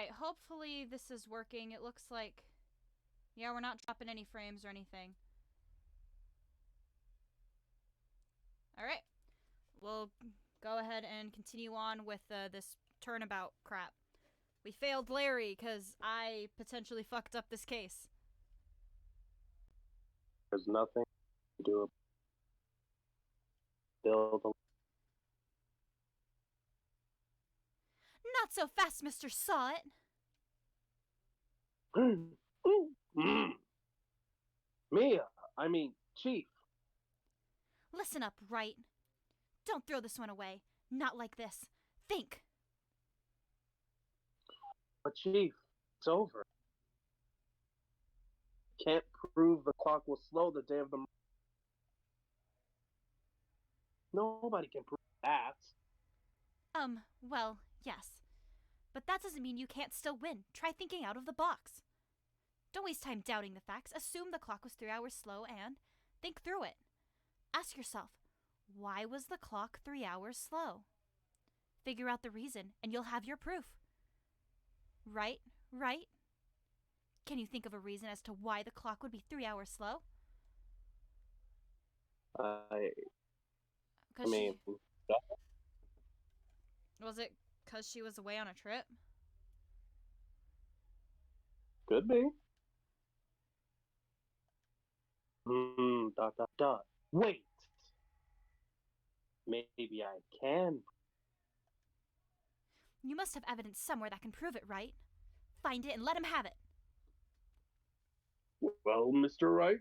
Alright, hopefully this is working. It looks like... Yeah, we're not dropping any frames or anything. Alright. We'll go ahead and continue on with this turnabout crap. We failed Larry because I potentially fucked up this case. There's nothing to do about build a... Not so fast, Mr. Saw It! Mia, I mean, Chief. Listen up, Wright. Don't throw this one away. Not like this. Think. But Chief, it's over. Can't prove the clock was slow the day of the... Nobody can prove that. Well, yes. But that doesn't mean you can't still win. Try thinking out of the box. Don't waste time doubting the facts. Assume the clock was 3 hours slow and think through it. Ask yourself, why was the clock 3 hours slow? Figure out the reason and you'll have your proof. Right? Can you think of a reason as to why the clock would be 3 hours slow? I mean... Was it because she was away on a trip? Could be. Wait! Maybe I can. You must have evidence somewhere that can prove it, right? Find it and let him have it. Well, Mr. Wright,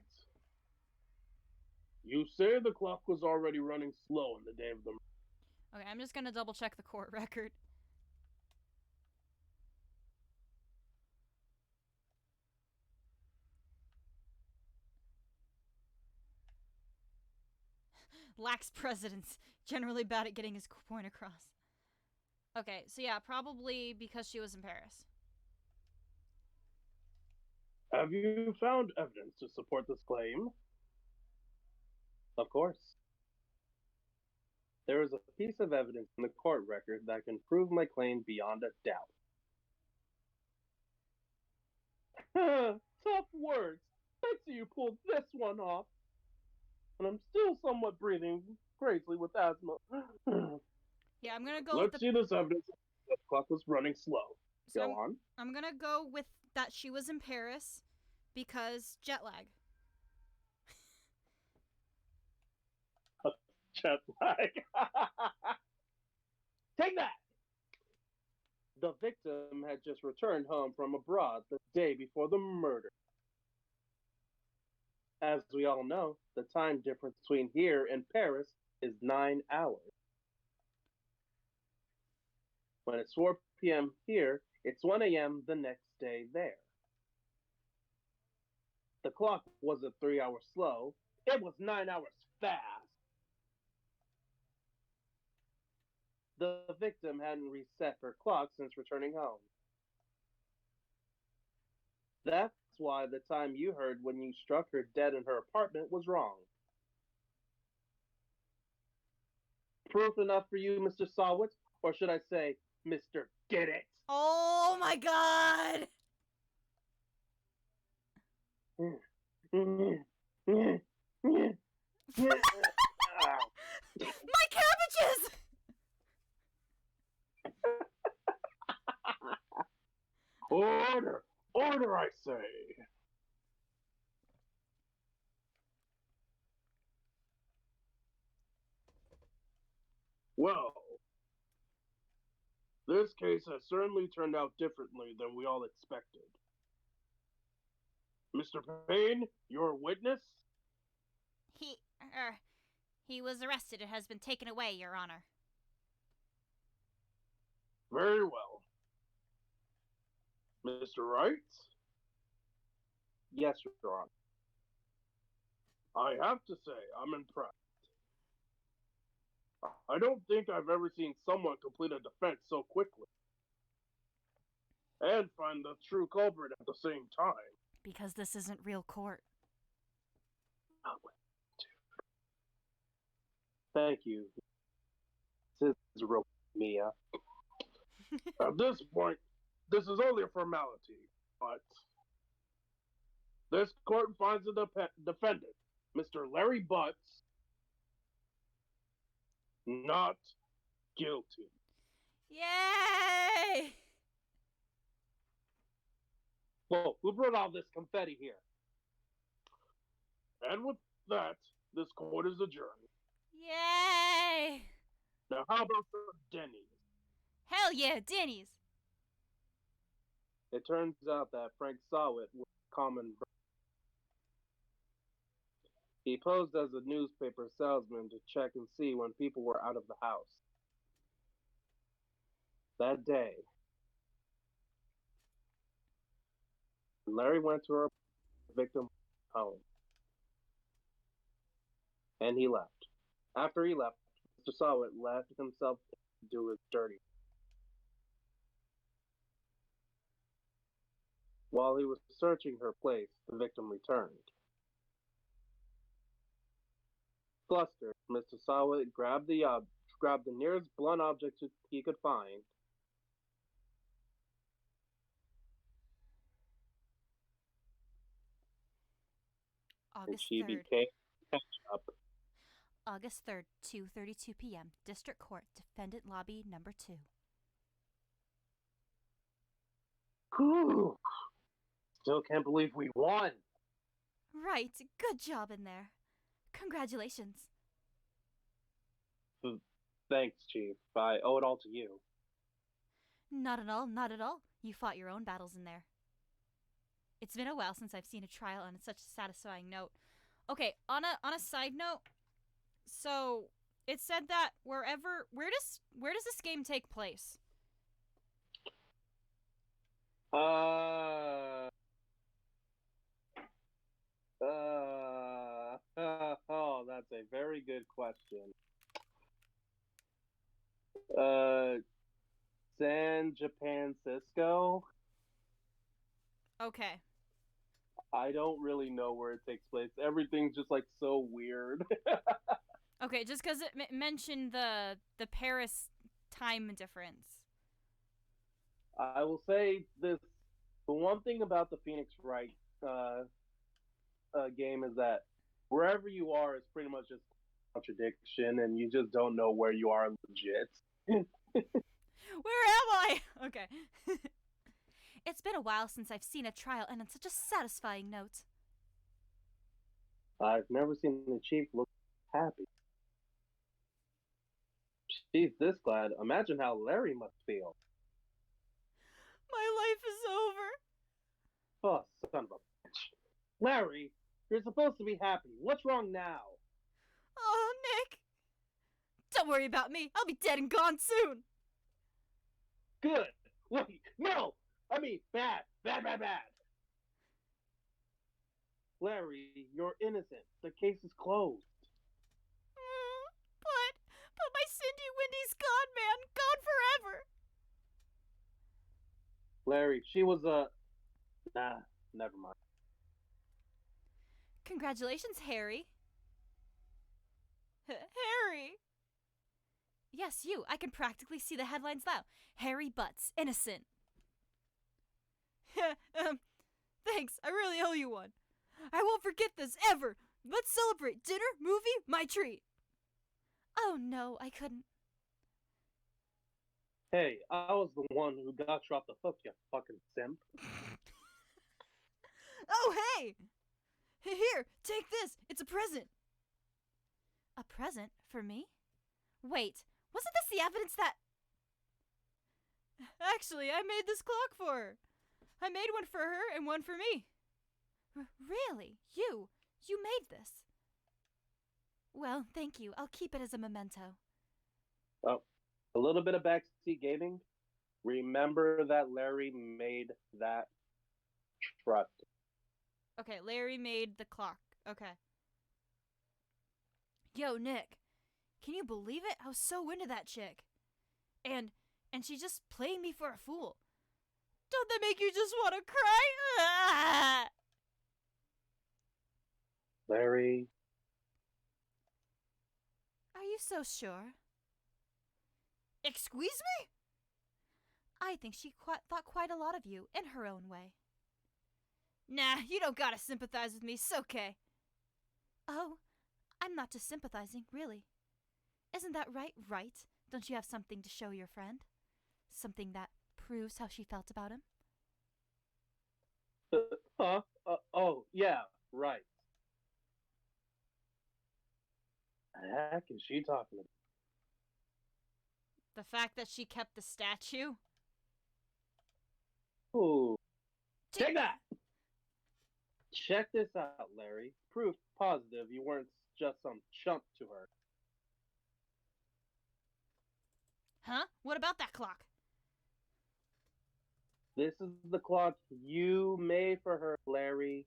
you say the clock was already running slow on the day of the... Okay, I'm just gonna double check the court record. Lacks precedence. Generally bad at getting his point across. Okay, so yeah, probably because she was in Paris. Have you found evidence to support this claim? Of course. There is a piece of evidence in the court record that can prove my claim beyond a doubt. Tough words. I see you pulled this one off. And I'm still somewhat breathing crazily with asthma. Yeah, I'm gonna go Let's see this evidence that the clock was running slow. So Go on. I'm gonna go with that she was in Paris because jet lag. Jet lag. Take that! The victim had just returned home from abroad the day before the murder. As we all know, the time difference between here and Paris is 9 hours. When it's 4 p.m. here, it's 1 a.m. the next day there. The clock wasn't 3 hours slow, it was 9 hours fast. The victim hadn't reset her clock since returning home. That's why the time you heard when you struck her dead in her apartment was wrong. Proof enough for you, Mr. Sawitz? Or should I say, Mr. Get It? Oh my god! My cabbages! Order! Order, I say! Well, this case has certainly turned out differently than we all expected. Mr. Payne, your witness? He was arrested and has been taken away, Your Honor. Very well. Mr. Wright? Yes, Your Honor. I have to say, I'm impressed. I don't think I've ever seen someone complete a defense so quickly. And find the true culprit at the same time. Because this isn't real court. Oh, thank you. This is real Mia. At this point, this is only a formality, but this court finds the defendant, Mr. Larry Butts, not guilty. Yay! Whoa, who brought all this confetti here? And with that, this court is adjourned. Yay! Now, how about some Denny's? Hell yeah, Denny's! It turns out that Frank Sawit was common. He posed as a newspaper salesman to check and see when people were out of the house. That day, Larry went to her victim's home. And he left. After he left, Mr. Sawit left himself to do his dirty. While he was searching her place, the victim returned. Flustered, Mr. Sawit grabbed the nearest blunt object he could find. And August she 3rd. became ketchup. August 3rd, 2:32 p.m. District Court, Defendant Lobby Number 2. Whew. Still can't believe we won. Right, good job in there. Congratulations. Thanks, Chief. I owe it all to you. Not at all, not at all. You fought your own battles in there. It's been a while since I've seen a trial on such a satisfying note. Okay, on a side note, so it said that where does this game take place? Oh, that's a very good question. San Japan Cisco. Okay. I don't really know where it takes place. Everything's just like so weird. Okay, just because it mentioned the Paris time difference. I will say this: the one thing about the Phoenix Wright game is that wherever you are is pretty much just contradiction, and you just don't know where you are legit. Where am I? Okay. It's been a while since I've seen a trial and on such a satisfying note. I've never seen the chief look happy. She's this glad. Imagine how Larry must feel. My life is over. Oh, son of a bitch. Larry, you're supposed to be happy. What's wrong now? Oh, Nick. Don't worry about me. I'll be dead and gone soon. Good. Wait, no! I mean, bad. Bad, bad, bad. Larry, you're innocent. The case is closed. But my Cindy Windy's gone, man. Gone forever. Larry, she was a... Nah, never mind. Congratulations, Harry. Harry? Yes, you. I can practically see the headlines now. Harry Butts, innocent. Thanks. I really owe you one. I won't forget this, ever. Let's celebrate. Dinner, movie, my treat. Oh, no, I couldn't. Hey, I was the one who got you off the hook, you fucking simp. Oh, hey! Here, take this. It's a present. A present for me? Wait, wasn't this the evidence that... Actually, I made this clock for her. I made one for her and one for me. Really? You made this? Well, thank you. I'll keep it as a memento. Oh, a little bit of backseat gaming. Remember that Larry made that truck. Okay, Larry made the clock. Okay. Yo, Nick. Can you believe it? I was so into that chick. And she's just playing me for a fool. Don't that make you just want to cry? Larry. Are you so sure? Excuse me? I think she thought quite a lot of you in her own way. Nah, you don't gotta sympathize with me, it's okay. Oh, I'm not just sympathizing, really. Isn't that right, Wright? Don't you have something to show your friend? Something that proves how she felt about him? Huh? Oh, yeah, right. The heck is she talking about? The fact that she kept the statue? Ooh, take that! Check this out, Larry. Proof positive you weren't just some chump to her. Huh? What about that clock? This is the clock you made for her, Larry.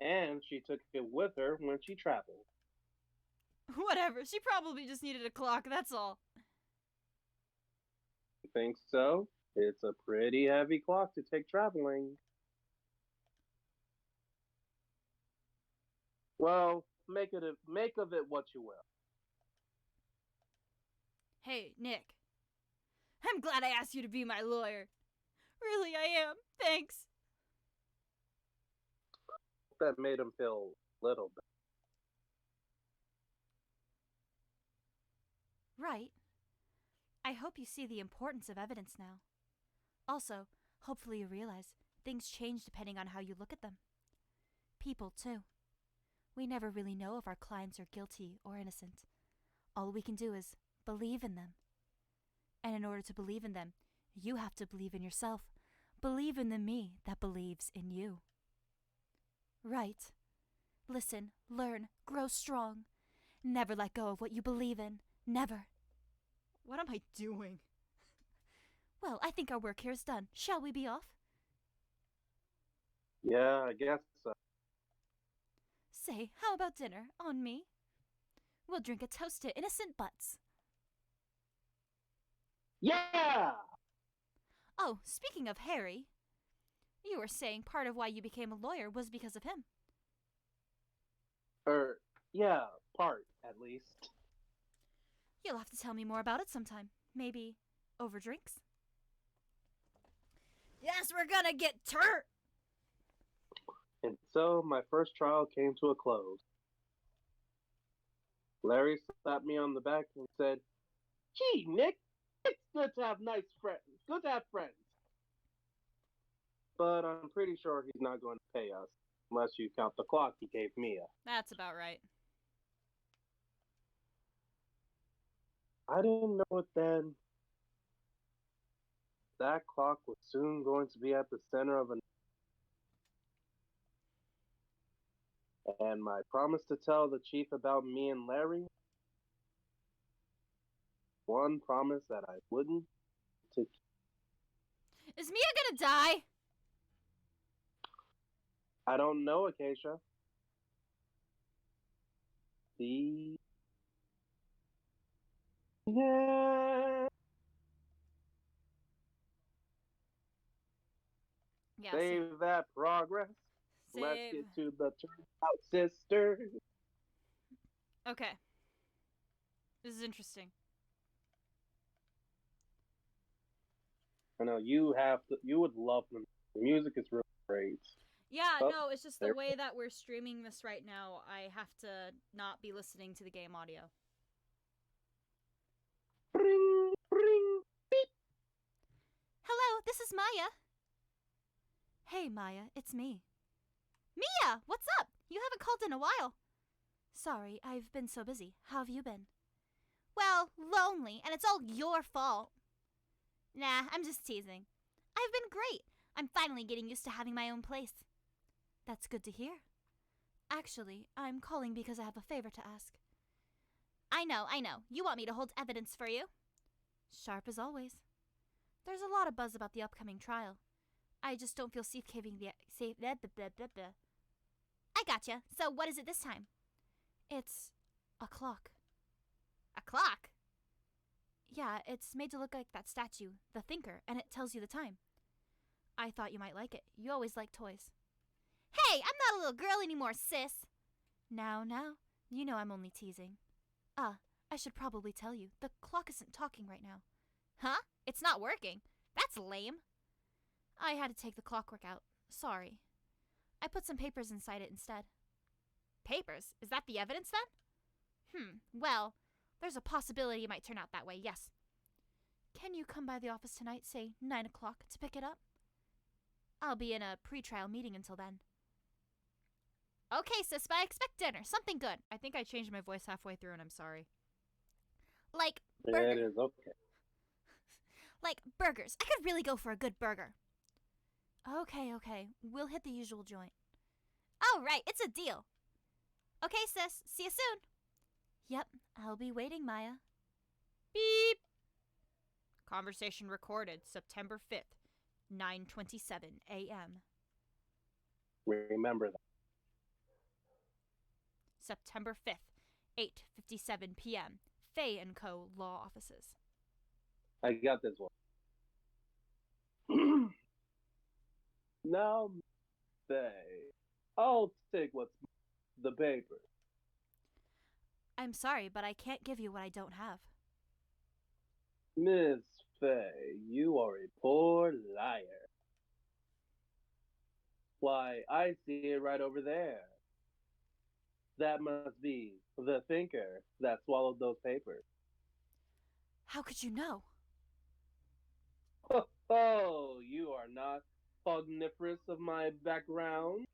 And she took it with her when she traveled. Whatever, she probably just needed a clock, that's all. You think so? It's a pretty heavy clock to take traveling. Well, make of it what you will. Hey, Nick. I'm glad I asked you to be my lawyer. Really, I am. Thanks. That made him feel a little bit. Right. I hope you see the importance of evidence now. Also, hopefully you realize things change depending on how you look at them. People, too. We never really know if our clients are guilty or innocent. All we can do is believe in them. And in order to believe in them, you have to believe in yourself. Believe in the me that believes in you. Right. Listen, learn, grow strong. Never let go of what you believe in. Never. What am I doing? Well, I think our work here is done. Shall we be off? Yeah, I guess so. Say, how about dinner? On me? We'll drink a toast to innocent butts. Yeah! Oh, speaking of Harry, you were saying part of why you became a lawyer was because of him. Yeah, part, at least. You'll have to tell me more about it sometime. Maybe over drinks? Yes, we're gonna get turt! And so my first trial came to a close. Larry slapped me on the back and said, "Gee, Nick, it's good to have nice friends. Good to have friends." But I'm pretty sure he's not going to pay us, unless you count the clock he gave Mia. That's about right. I didn't know it then. That clock was soon going to be at the center of and my promise to tell the chief about me and Larry, one promise that I wouldn't to keep. Is Mia gonna die? I don't know, Acacia. The yeah. Yeah, Save that progress. Let's save. get to the turnout, sisters. Okay. This is interesting. I know you would love them. The music is really great. Yeah, Oh, no, it's just the there. way that we're streaming this right now. I have to not be listening to the game audio. Bring, bring. Hello, this is Maya. Hey, Maya, it's me. Mia, what's up? You haven't called in a while. Sorry, I've been so busy. How have you been? Well, lonely, and it's all your fault. Nah, I'm just teasing. I've been great. I'm finally getting used to having my own place. That's good to hear. Actually, I'm calling because I have a favor to ask. I know. You want me to hold evidence for you? Sharp as always. There's a lot of buzz about the upcoming trial. I just don't feel safe caving the safe. I gotcha. So what is it this time? It's a clock. A clock? Yeah, it's made to look like that statue, the Thinker, and it tells you the time. I thought you might like it. You always like toys. Hey, I'm not a little girl anymore, sis. Now, you know I'm only teasing. I should probably tell you, the clock isn't talking right now. Huh? It's not working? That's lame. I had to take the clockwork out. Sorry. I put some papers inside it instead. Papers? Is that the evidence then? Well, there's a possibility it might turn out that way, yes. Can you come by the office tonight, say 9 o'clock, to pick it up? I'll be in a pre-trial meeting until then. Okay, sis, but I expect dinner. Something good. I think I changed my voice halfway through and I'm sorry. Like burgers. It is okay. Like burgers. I could really go for a good burger. Okay. We'll hit the usual joint. Oh, right. It's a deal. Okay, sis. See you soon. Yep. I'll be waiting, Maya. Beep. Conversation recorded September 5th, 9:27 a.m. Remember that. September 5th, 8:57 p.m. Fay & Co. Law Offices. I got this one. Now, say, I'll take what's the paper. I'm sorry, but I can't give you what I don't have. Miss Fay, you are a poor liar. Why, I see it right over there. That must be the thinker that swallowed those papers. How could you know? Oh, you are not cogniferous of my background.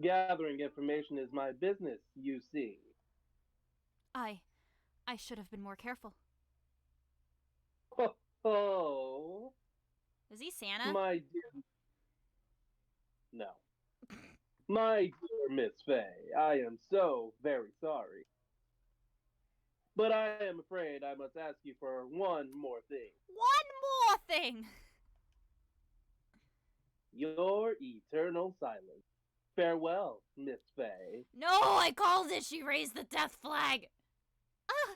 Gathering information is my business, you see. I should have been more careful. Oh, Is he Santa? my dear. No. My dear Miss Fay, I am so very sorry. But I am afraid I must ask you for one more thing. One more thing! Your eternal silence. Farewell, Miss Fay. No, I called it! She raised the death flag! Ah!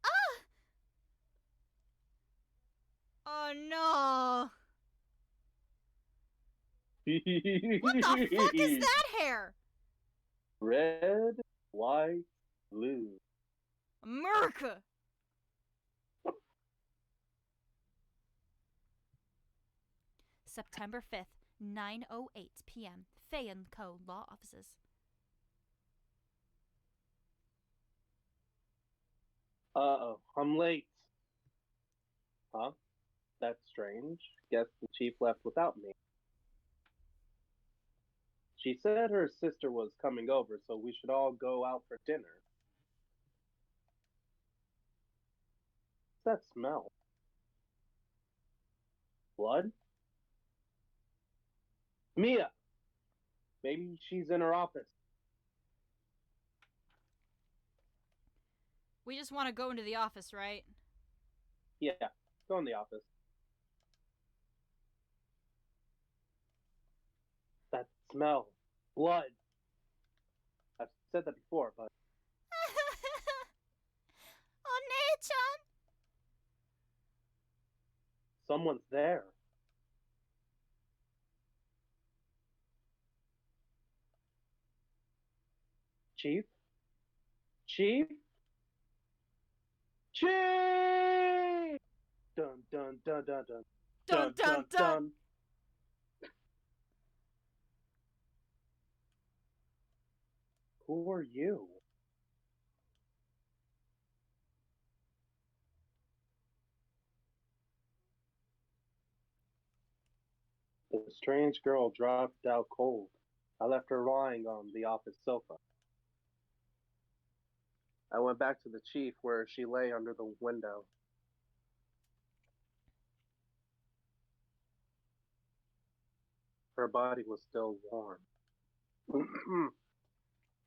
Ah! Oh no! What the fuck is that hair? Red, white, blue. America! September 5th, 9:08 p.m. Fay & Co. Law Offices. Uh-oh, I'm late. Huh? That's strange. Guess the chief left without me. She said her sister was coming over, so we should all go out for dinner. What's that smell? Blood? Mia! Maybe she's in her office. We just want to go into the office, right? Yeah, go in the office. That smell. Blood. I've said that before, but One-chan! someone's there. Chief? Chief? Chief! Dun dun dun dun dun. Dun dun dun! Who are you? The strange girl dropped out cold. I left her lying on the office sofa. I went back to the chief where she lay under the window. Her body was still warm.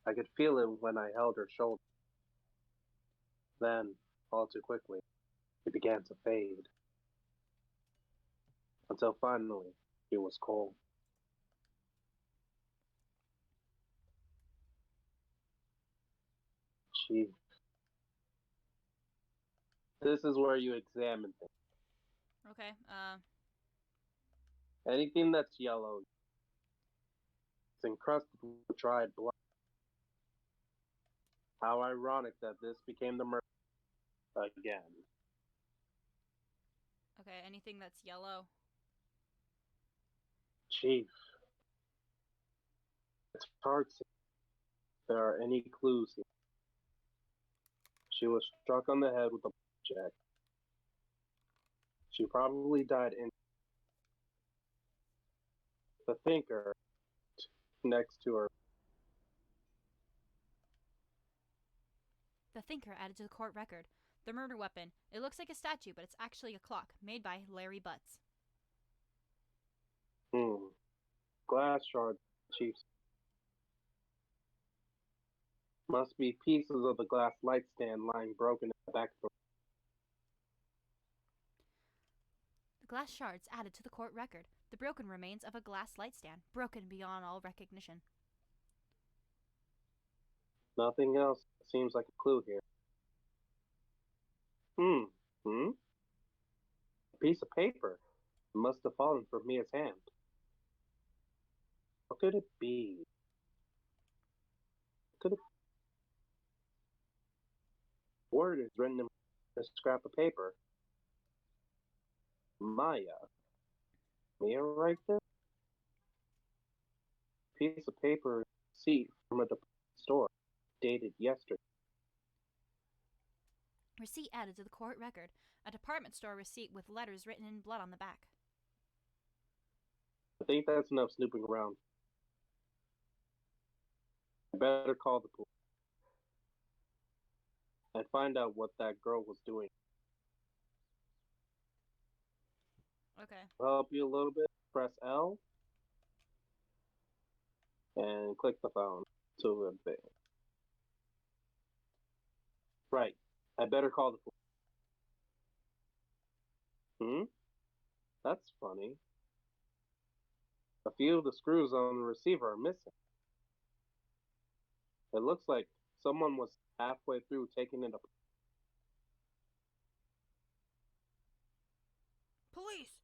I could feel it when I held her shoulder. Then, all too quickly, it began to fade. Until finally, it was cold. Chief. This is where you examine things. Okay, Anything that's yellow, it's encrusted with dried blood. How ironic that this became the murder again. Okay, anything that's yellow? Chief, it's hard to see if there are any clues here. She was struck on the head with a blackjack. She probably died in the thinker next to her. The thinker added to the court record. The murder weapon. It looks like a statue, but it's actually a clock made by Larry Butts. Glass shards, Chief. Must be pieces of the glass light stand lying broken in the back of the The glass shards added to the court record. The broken remains of a glass light stand, broken beyond all recognition. Nothing else seems like a clue here. A piece of paper. It must have fallen from Mia's hand. What could it be? Could it? Word is written in a scrap of paper. Maya. Mia write this? Piece of paper, receipt from a department store, dated yesterday. Receipt added to the court record. A department store receipt with letters written in blood on the back. I think that's enough snooping around. I better call the police and find out what that girl was doing. Okay. I'll help you a little bit. Press L and click the phone to advance. Right. I better call the police. That's funny. A few of the screws on the receiver are missing. It looks like someone was halfway through taking it apart. Police!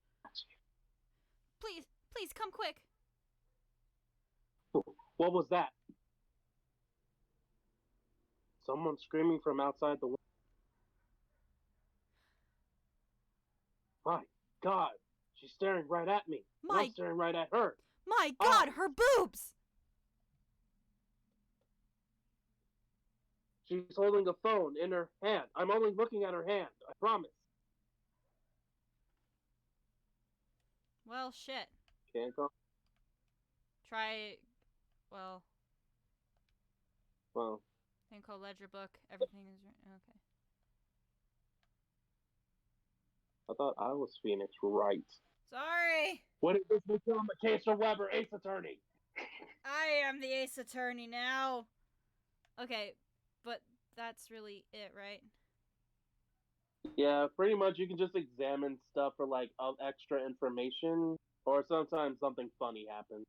Please, please come quick! What was that? Someone screaming from outside the window. My God, she's staring right at me. I'm staring right at her. My God, her boobs! She's holding a phone in her hand. I'm only looking at her hand. I promise. Well, shit. Can't go. Try, well, thing called ledger book. Everything is okay. I thought I was Phoenix Wright. Sorry. What did this become? A case for Weber, ace attorney. I am the ace attorney now. Okay, but that's really it, right? Yeah, pretty much you can just examine stuff for like extra information, or sometimes something funny happens.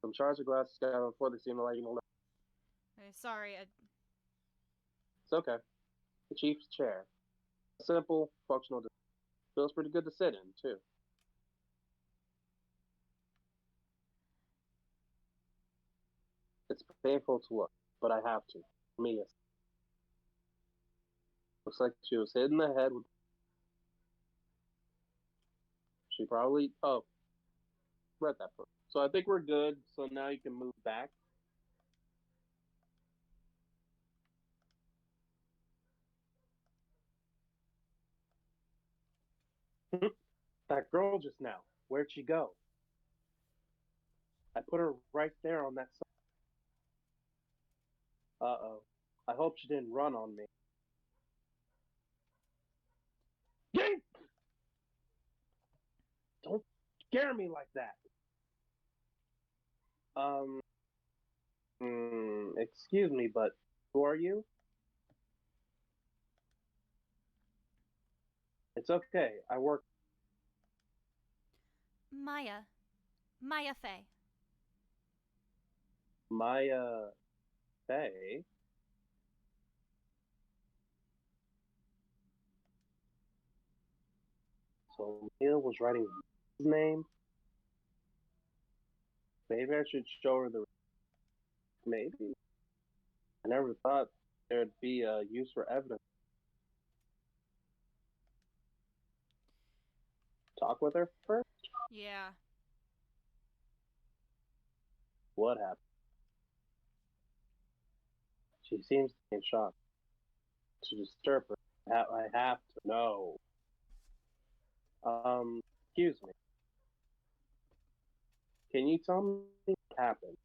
Some shards of glass scattered before they seem to light. Okay, sorry. It's okay. The chief's chair. A simple, functional. Feels pretty good to sit in, too. It's painful to look, but I have to. Mia. Looks like she was hit in the head with. She probably. Oh, read that book. So I think we're good. So now you can move back. That girl just now. Where'd she go? I put her right there on that side. Uh-oh. I hope she didn't run on me. Yank! Don't scare me like that. Excuse me, but who are you? It's okay. I work. Maya. Maya Fey. Maya Fey. So Mia was writing his name. Maybe I should show her the. Maybe. I never thought there'd be a use for evidence. Talk with her first? Yeah. What happened? She seems to be in shock. To disturb her, I have to know. Excuse me. Can you tell me what happened?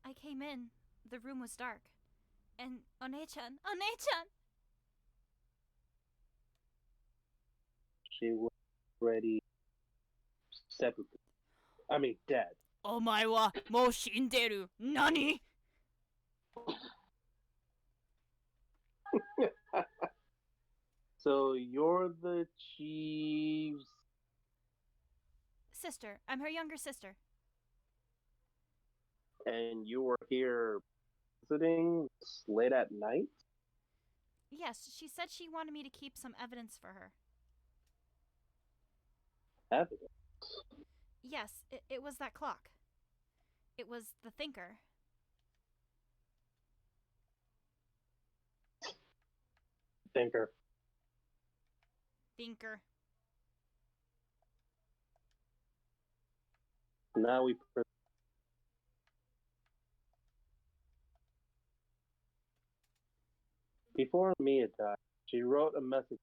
I came in. The room was dark. And One-chan! She was already seppuku. I mean, dead. お前はもう死んでる。何? So you're the chief's Sister. I'm her younger sister. and you were here visiting late at night? Yes, she said she wanted me to keep some evidence for her. Evidence? Yes, it was that clock. It was the thinker. Thinker. Thinker. Now we. Before Mia died, she wrote a message.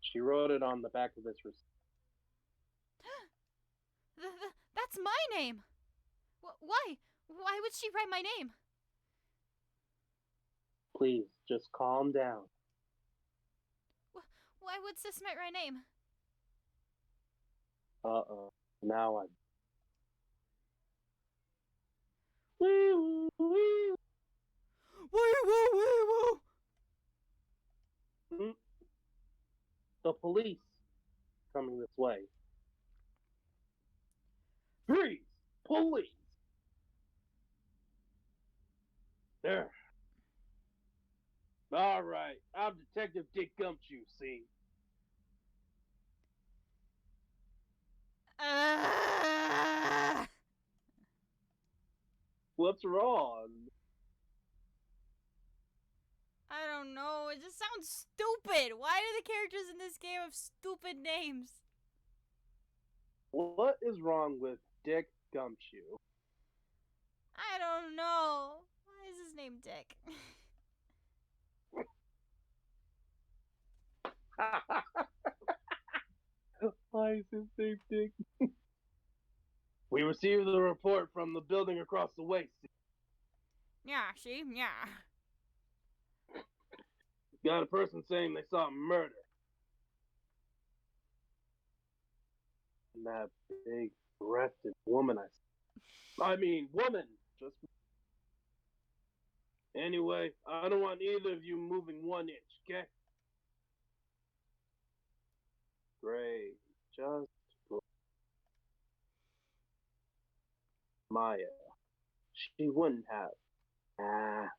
She wrote it on the back of this receipt. That's my name! Why? Why would she write my name? Please, just calm down. Why would Sis write my name? Uh-oh. Now I. Woo, woo. Woo! Hmm? The police coming this way. Freeze! Police! There. All right. I'm Detective Dick Gumshoe, see? What's wrong? I don't know. It just sounds stupid. Why do the characters in this game have stupid names? What is wrong with Dick Gumshoe? I don't know. Why is his name Dick? Why is his name Dick? We received the report from the building across the way. Yeah, see? Yeah. Got a person saying they saw a murder. And that big-breasted woman I mean, woman! Just. Anyway, I don't want either of you moving 1 inch, okay? Great. Just. Maya. She wouldn't have. Ah.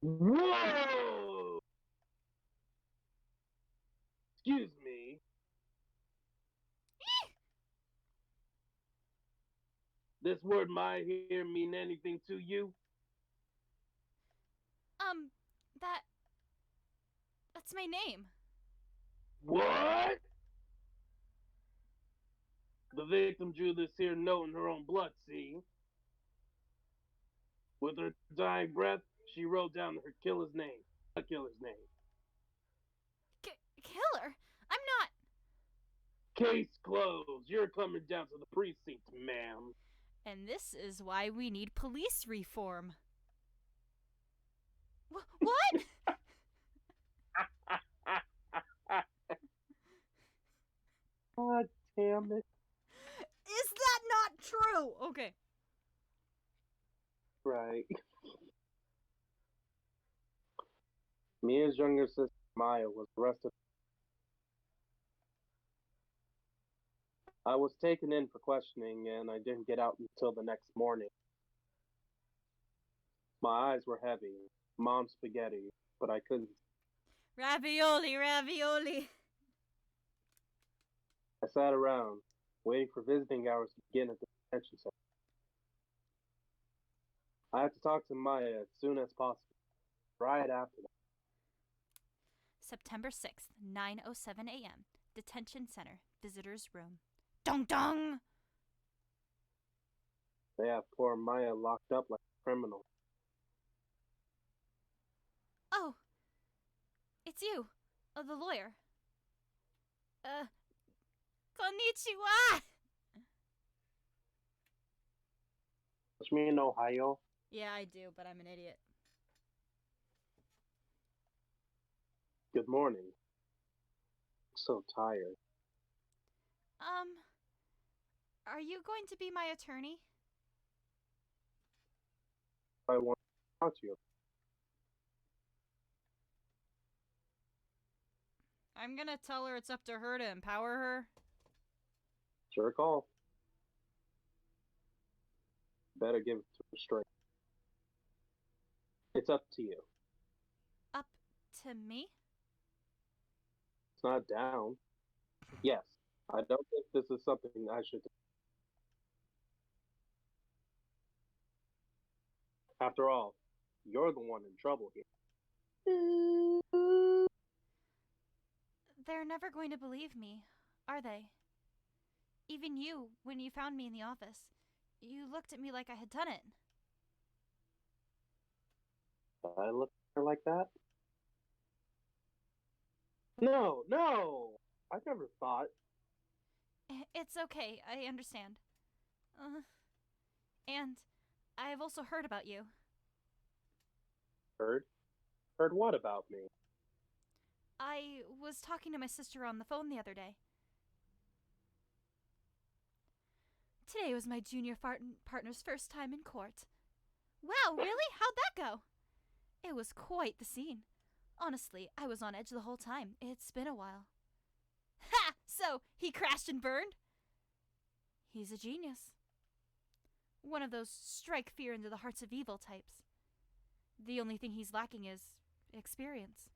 Whoa! Excuse me. This word Maya here mean anything to you? That's my name. What? The victim drew this here note in her own blood, see? With her dying breath, she wrote down her killer's name. A killer's name. Killer? I'm not. Case closed. You're coming down to the precinct, ma'am. And this is why we need police reform. What? God damn it. Is that not true? Okay. Right. Mia's younger sister, Maya, was arrested. I was taken in for questioning, and I didn't get out until the next morning. My eyes were heavy, mom's spaghetti, but I couldn't. Ravioli. I sat around, waiting for visiting hours to begin at the detention center. I have to talk to Maya as soon as possible, right after that. September 6th, 9:07 a.m. Detention Center, Visitor's Room. Dong dong! They have poor Maya locked up like a criminal. Oh, it's you, the lawyer. Konnichiwa! Push me in Ohio. Yeah, I do, but I'm an idiot. Good morning. So tired. Are you going to be my attorney? I want to talk to you. I'm gonna tell her it's up to her to empower her. Sure call. Better give it to her straight. It's up to you. Up to me? It's not down. Yes, I don't think this is something I should do. After all, you're the one in trouble here. They're never going to believe me, are they? Even you, when you found me in the office, you looked at me like I had done it. I look at her like that? No! I never thought. It's okay, I understand. And I've also heard about you. Heard? Heard what about me? I was talking to my sister on the phone the other day. Today was my junior partner's first time in court. Wow, really? How'd that go? It was quite the scene. Honestly, I was on edge the whole time. It's been a while. Ha! So, he crashed and burned? He's a genius. One of those strike fear into the hearts of evil types. The only thing he's lacking is experience.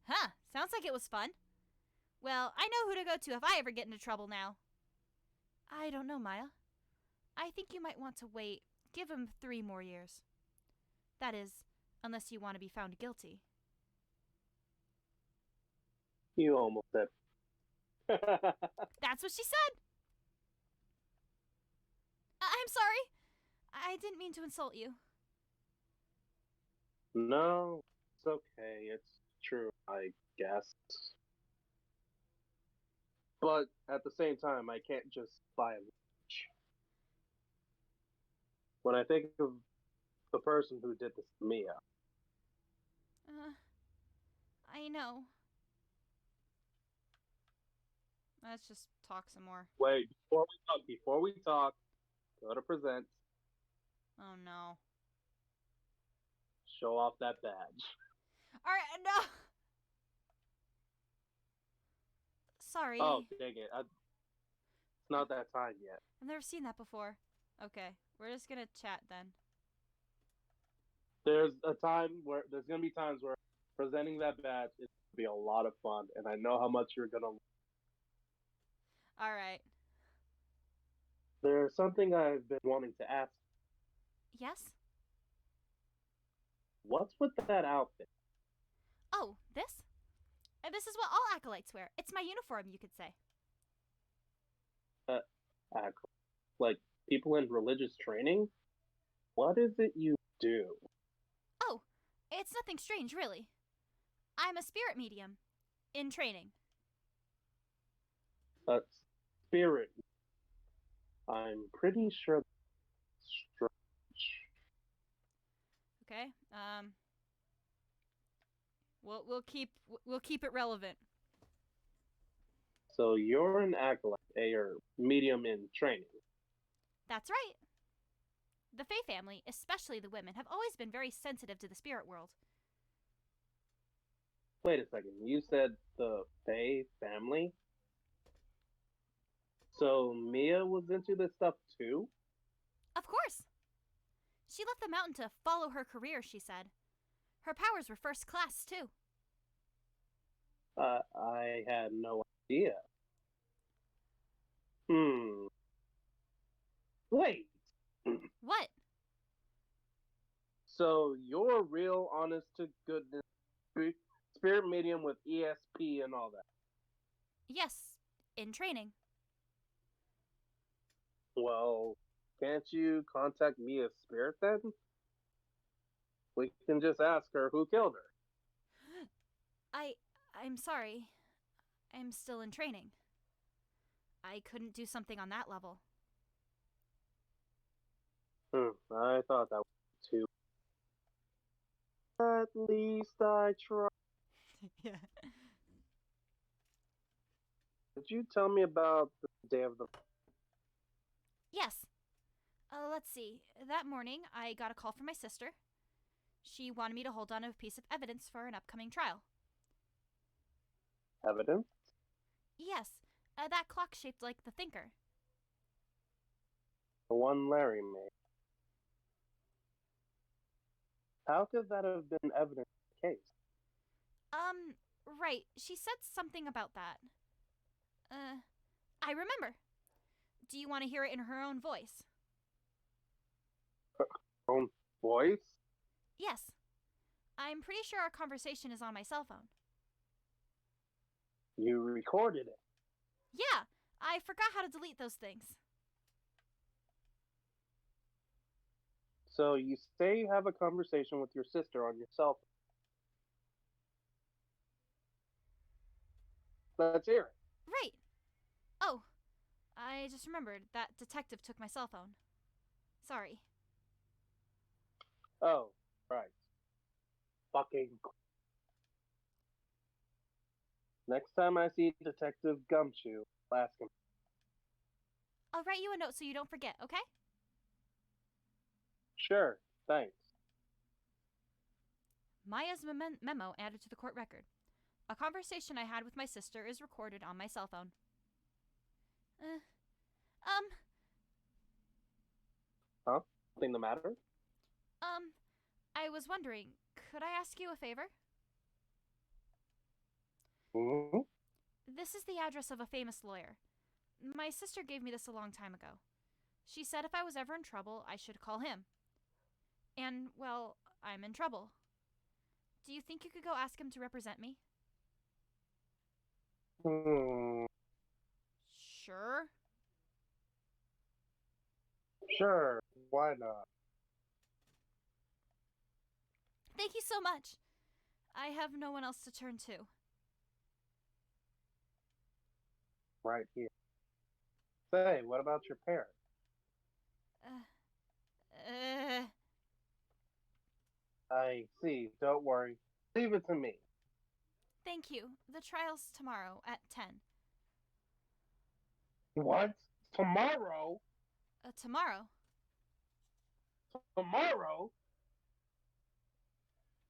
Huh, sounds like it was fun. Well, I know who to go to if I ever get into trouble now. I don't know, Maya. I think you might want to wait. Give him 3 more years. That is, unless you want to be found guilty. You almost said. That's what she said! I'm sorry. I didn't mean to insult you. No, it's okay. It's true, I guess. But at the same time, I can't just buy a watch. When I think of the person who did this to Mia. I know. Let's just talk some more. Wait, before we talk, go to present. Oh no. Show off that badge. Alright, no! Sorry. Oh, dang it. It's not that time yet. I've never seen that before. Okay, we're just gonna chat then. There's gonna be times where presenting that badge is gonna be a lot of fun, and I know how much you're gonna. Alright. There's something I've been wanting to ask. Yes? What's with that outfit? Oh, this? This is what all acolytes wear. It's my uniform, you could say. Like people in religious training? What is it you do? Oh, it's nothing strange, really. I'm a spirit medium. In training. Spirit. I'm pretty sure that's strange. Okay. We'll keep it relevant. So you're an acolyte, or medium in training. That's right. The Fae family, especially the women, have always been very sensitive to the spirit world. Wait a second, you said the Fae family? So Mia was into this stuff too? Of course. She left the mountain to follow her career, she said. Her powers were first class, too. I had no idea. Hmm. Wait. What? So you're a real honest to goodness spirit medium with ESP and all that. Yes, in training. Well, can't you contact me as spirit then? We can just ask her who killed her. I. I'm sorry. I'm still in training. I couldn't do something on that level. I thought that was too. At least I tried. Yeah. Did you tell me about the day of the? Yes. Let's see. That morning, I got a call from my sister. She wanted me to hold on to a piece of evidence for an upcoming trial. Evidence? Yes, that clock shaped like the thinker. The one Larry made. How could that have been evidence in the case? Right. She said something about that. I remember. Do you want to hear it in her own voice? Her own voice? Yes. I'm pretty sure our conversation is on my cell phone. You recorded it. Yeah, I forgot how to delete those things. So you say you have a conversation with your sister on your cell phone. Let's hear it. Right. Oh, I just remembered that detective took my cell phone. Sorry. Oh, right. Fucking. Next time I see Detective Gumshoe, I'll ask him. I'll write you a note so you don't forget, okay? Sure, thanks. Maya's memo added to the court record. A conversation I had with my sister is recorded on my cell phone. Uh, um, Huh? Something the matter? um, I was wondering, could I ask you a favor? Hmm? This is the address of a famous lawyer. My sister gave me this a long time ago. She said if I was ever in trouble, I should call him. And, well, I'm in trouble. Do you think you could go ask him to represent me? Hmm. Sure. Sure, why not? Thank you so much. I have no one else to turn to. Right here. Say, what about your parents? Uh, I see, don't worry. Leave it to me. Thank you. The trial's tomorrow at 10. What? Tomorrow? Tomorrow? Tomorrow?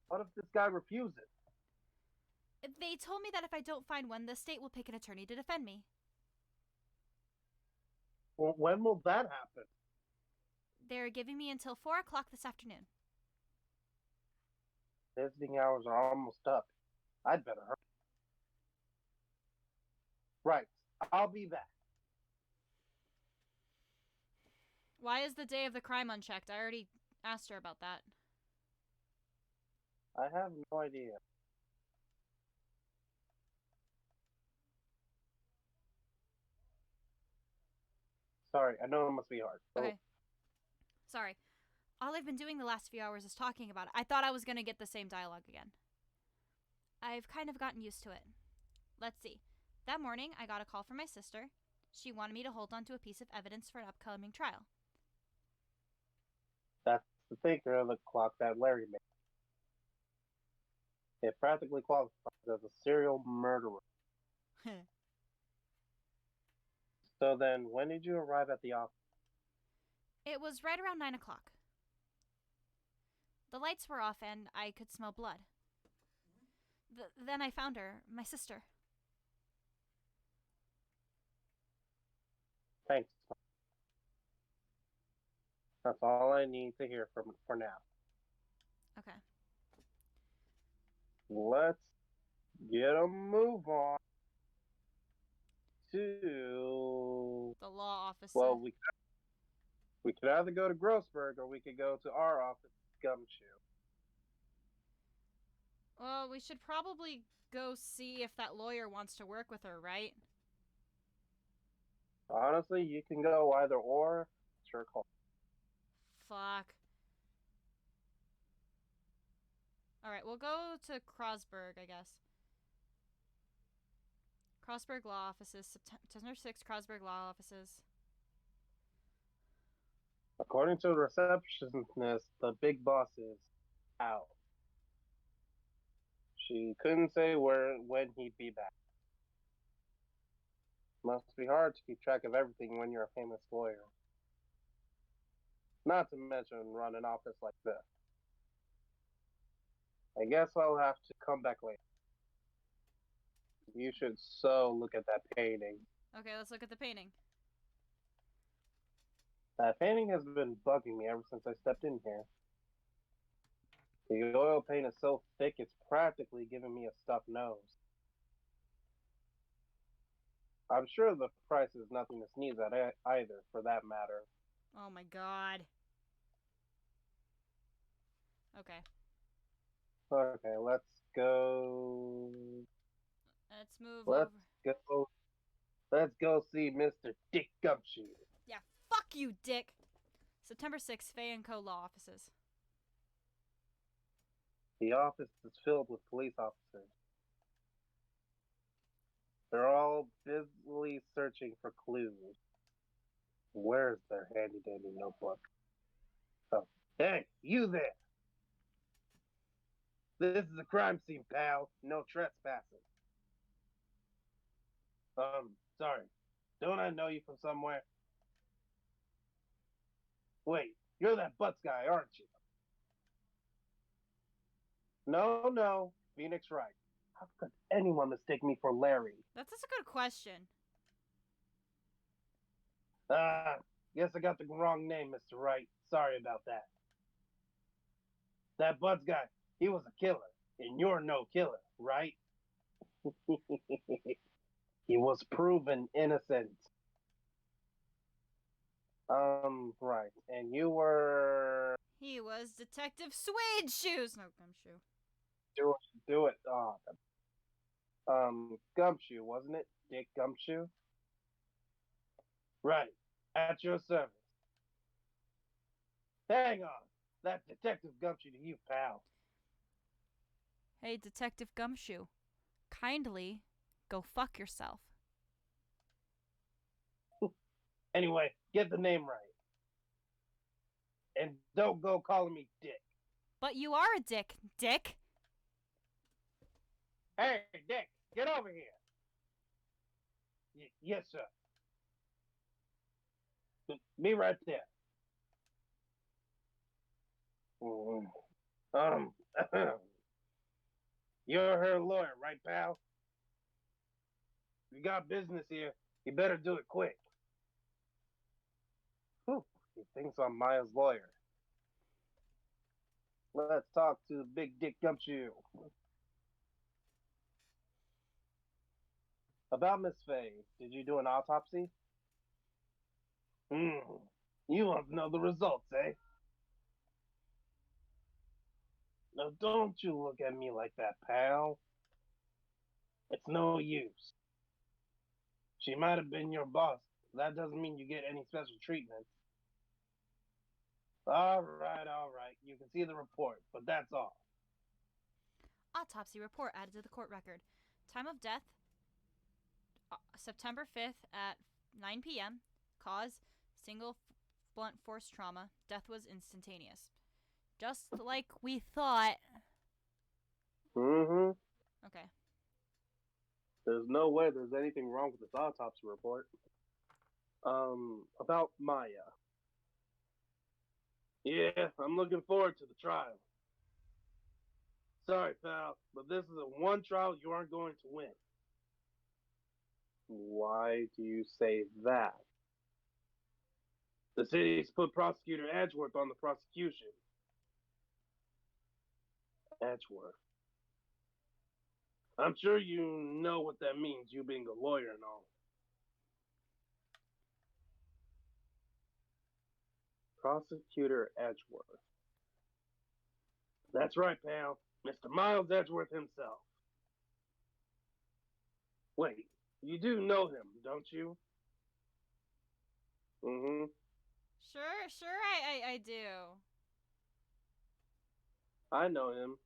What if this guy refuses? They told me that if I don't find one, the state will pick an attorney to defend me. Well, when will that happen? They're giving me until 4 o'clock this afternoon. Visiting hours are almost up. I'd better hurry. Right, I'll be back. Why is the day of the crime unchecked? I already asked her about that. I have no idea. Sorry, I know it must be hard. Okay. Sorry. All I've been doing the last few hours is talking about it. I thought I was going to get the same dialogue again. I've kind of gotten used to it. Let's see. That morning, I got a call from my sister. She wanted me to hold on to a piece of evidence for an upcoming trial. That's the thinker of the clock that Larry made. It practically qualifies as a serial murderer. So then, when did you arrive at the office? It was right around 9 o'clock. The lights were off and I could smell blood. Then I found her, my sister. Thanks. That's all I need to hear from for now. Okay. Let's get a move on. to... The law office. Well, we could either go to Grossberg or we could go to our office, Gumshoe. Well, we should probably go see if that lawyer wants to work with her, right? Honestly, you can go either or. It's your call. Fuck. Alright, we'll go to Crosberg, I guess. Crosberg Law Offices, September 6th, Crosberg Law Offices. According to the receptionist, the big boss is out. She couldn't say when he'd be back. Must be hard to keep track of everything when you're a famous lawyer. Not to mention run an office like this. I guess I'll have to come back later. You should so look at that painting. Okay, let's look at the painting. That painting has been bugging me ever since I stepped in here. The oil paint is so thick it's practically giving me a stuffed nose. I'm sure the price is nothing to sneeze at either, for that matter. Oh my god. Okay. Okay, let's go. Let's move over. Let's go see Mr. Dick Gumshoe. Yeah, fuck you, Dick! September 6th, Fay & Co. Law Offices. The office is filled with police officers. They're all busily searching for clues. Where's their handy-dandy notebook? Oh, hey, you there! This is a crime scene, pal. No trespassing. Sorry. Don't I know you from somewhere? Wait, you're that Butts guy, aren't you? No, Phoenix Wright. How could anyone mistake me for Larry? That's a good question. Guess I got the wrong name, Mr. Wright. Sorry about that. That Butts guy, he was a killer, and you're no killer, right? He was proven innocent. Right. And you were... He was Detective Suede Shoes! No, Gumshoe. Do it. Gumshoe, wasn't it? Dick Gumshoe? Right. At your service. Hang on. That's Detective Gumshoe to you, pal. Hey, Detective Gumshoe. Kindly go fuck yourself. Anyway, get the name right. And don't go calling me Dick. But you are a dick, Dick! Hey, Dick, get over here. Yes, sir. Be right there. You're her lawyer, right, pal? You got business here. You better do it quick. Whew, he thinks I'm Maya's lawyer. Let's talk to Big Dick Gumshoe. About Miss Faye, did you do an autopsy? You want to know the results, eh? Now don't you look at me like that, pal. It's no use. She might have been your boss. That doesn't mean you get any special treatment. All right. You can see the report, but that's all. Autopsy report added to the court record. Time of death, September 5th at 9 p.m. Cause, single blunt force trauma. Death was instantaneous. Just like we thought. Mm-hmm. Okay. There's no way there's anything wrong with this autopsy report. About Maya. Yeah, I'm looking forward to the trial. Sorry, pal, but this is a one trial you aren't going to win. Why do you say that? The city's put Prosecutor Edgeworth on the prosecution. Edgeworth. I'm sure you know what that means, you being a lawyer and all. Prosecutor Edgeworth. That's right, pal. Mr. Miles Edgeworth himself. Wait, you do know him, don't you? Mm-hmm. Sure, I do. I know him.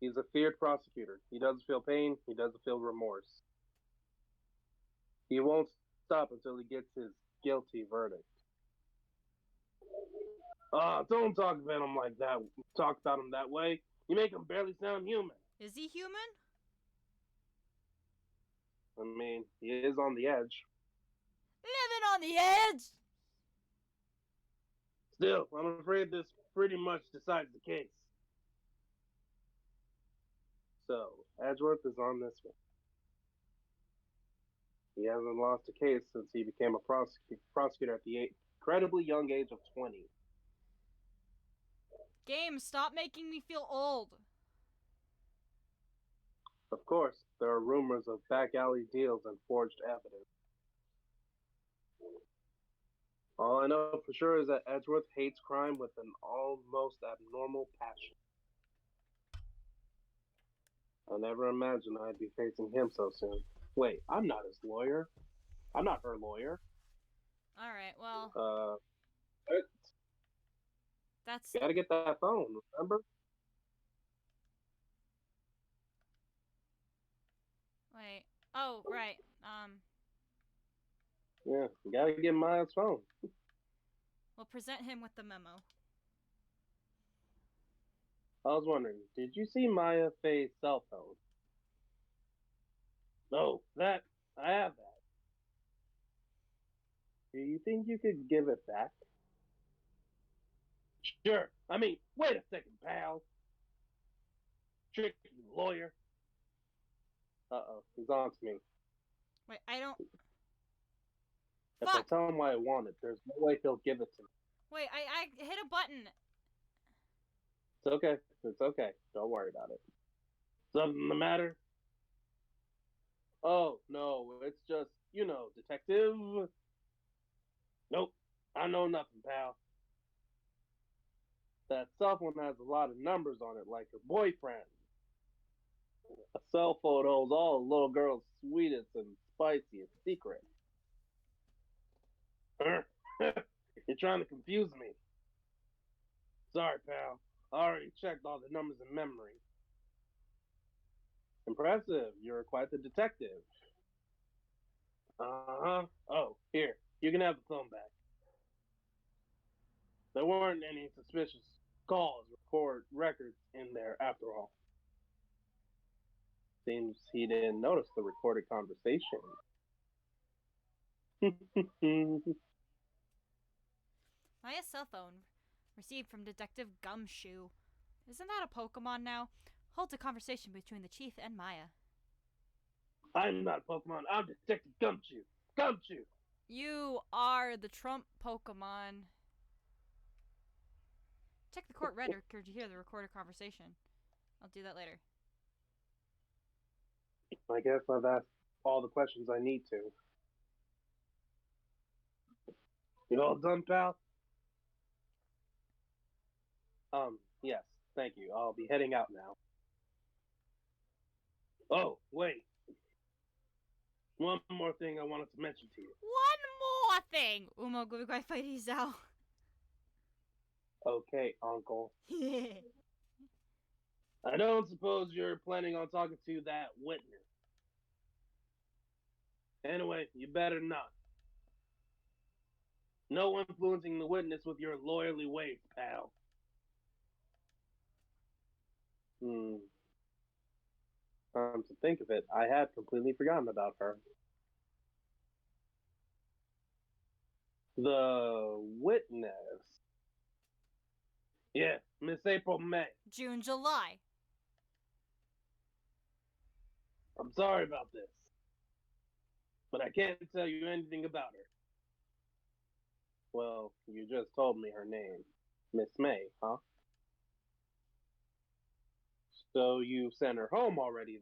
He's a feared prosecutor. He doesn't feel pain. He doesn't feel remorse. He won't stop until he gets his guilty verdict. Don't talk about him like that. Talk about him that way. You make him barely sound human. Is he human? I mean, he is on the edge. Living on the edge! Still, I'm afraid this pretty much decides the case. So, Edgeworth is on this one. He hasn't lost a case since he became a prosecutor at the incredibly young age of 20. Game, stop making me feel old. Of course, there are rumors of back alley deals and forged evidence. All I know for sure is that Edgeworth hates crime with an almost abnormal passion. I never imagined I'd be facing him so soon. Wait, I'm not his lawyer. I'm not her lawyer. Alright, well. That's. Gotta get that phone, remember? Wait. Oh, right. Yeah, you gotta get Maya's phone. We'll present him with the memo. I was wondering, did you see Maya Faye's cell phone? No, I have that. Do you think you could give it back? Sure. I mean, wait a second, pal. Tricky lawyer. Uh-oh, he's on to me. Wait, I don't. If Fuck! I tell him what I want it, there's no way he'll give it to me. Wait, I hit a button. It's okay. It's okay. Don't worry about it. Something the matter? Oh, no, it's just, detective. Nope, I know nothing, pal. That cell phone has a lot of numbers on it, like her boyfriend. A cell phone holds all a little girl's sweetest and spiciest secrets. You're trying to confuse me. Sorry, pal. I already checked all the numbers in memory. Impressive. You're quite the detective. Uh-huh. Oh, here. You can have the phone back. There weren't any suspicious calls, records in there after all. Seems he didn't notice the recorded conversation. Maya's cell phone. Received from Detective Gumshoe. Isn't that a Pokemon now? Holds a conversation between the chief and Maya. I'm not a Pokemon. I'm Detective Gumshoe. Gumshoe! You are the Trump Pokemon. Check the court record to hear the recorded conversation. I'll do that later. I guess I've asked all the questions I need to. You all done, pal? Yes, thank you. I'll be heading out now. Oh, wait. One more thing I wanted to mention to you. One more thing! Umo gubigai fighty zao. Okay, Uncle. I don't suppose you're planning on talking to that witness. Anyway, you better not. No influencing the witness with your lawyerly ways, pal. Come to think of it, I had completely forgotten about her. The witness. Yeah, Miss April May. June, July. I'm sorry about this, but I can't tell you anything about her. Well, you just told me her name. Miss May, huh? So you sent her home already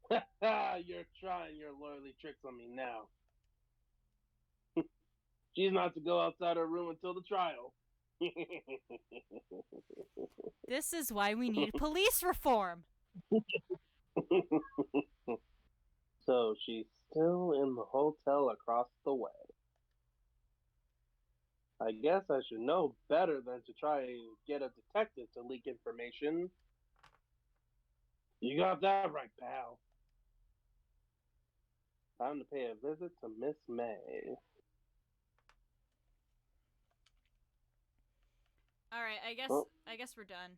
then? You're trying your lawyerly tricks on me now. She's not to go outside her room until the trial. This is why we need police reform. So she's still in the hotel across the way. I guess I should know better than to try and get a detective to leak information. You got that right, pal. Time to pay a visit to Miss May. All right, Well, I guess we're done.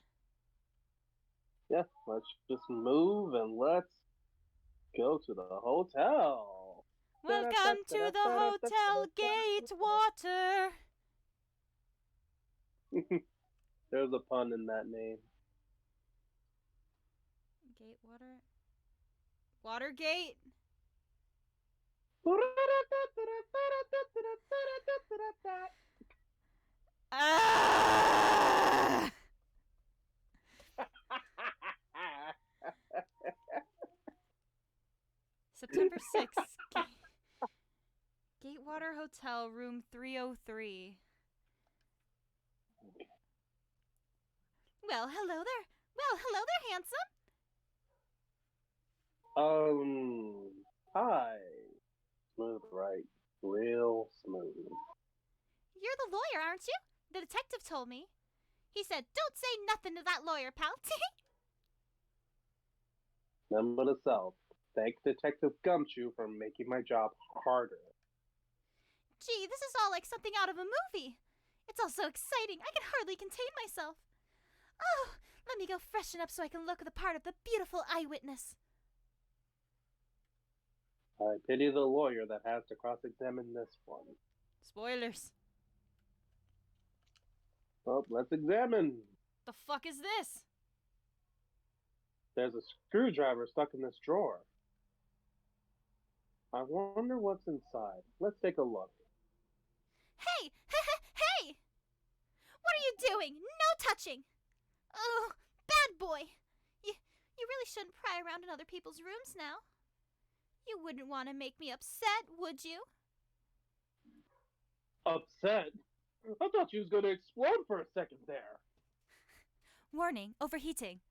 yeah, let's just move and let's go to the hotel. Welcome to the Hotel Gatewater. There's a pun in that name. Gatewater? Watergate? Ah! September 6th. Gatewater Hotel, room 303. Well, hello there. Well, hello there, handsome. Hi. Smooth, right? Real smooth. You're the lawyer, aren't you? The detective told me. He said, don't say nothing to that lawyer, pal. Number to self. Thank Detective Gumshoe for making my job harder. Gee, this is all like something out of a movie. It's all so exciting, I can hardly contain myself. Oh, let me go freshen up so I can look the part of the beautiful eyewitness. I pity the lawyer that has to cross-examine this one. Spoilers. Well, let's examine. The fuck is this? There's a screwdriver stuck in this drawer. I wonder what's inside. Let's take a look. Hey! Hey! What are you doing? No touching! Oh, bad boy! You really shouldn't pry around in other people's rooms now. You wouldn't want to make me upset, would you? Upset? I thought you was going to explode for a second there. Warning, overheating.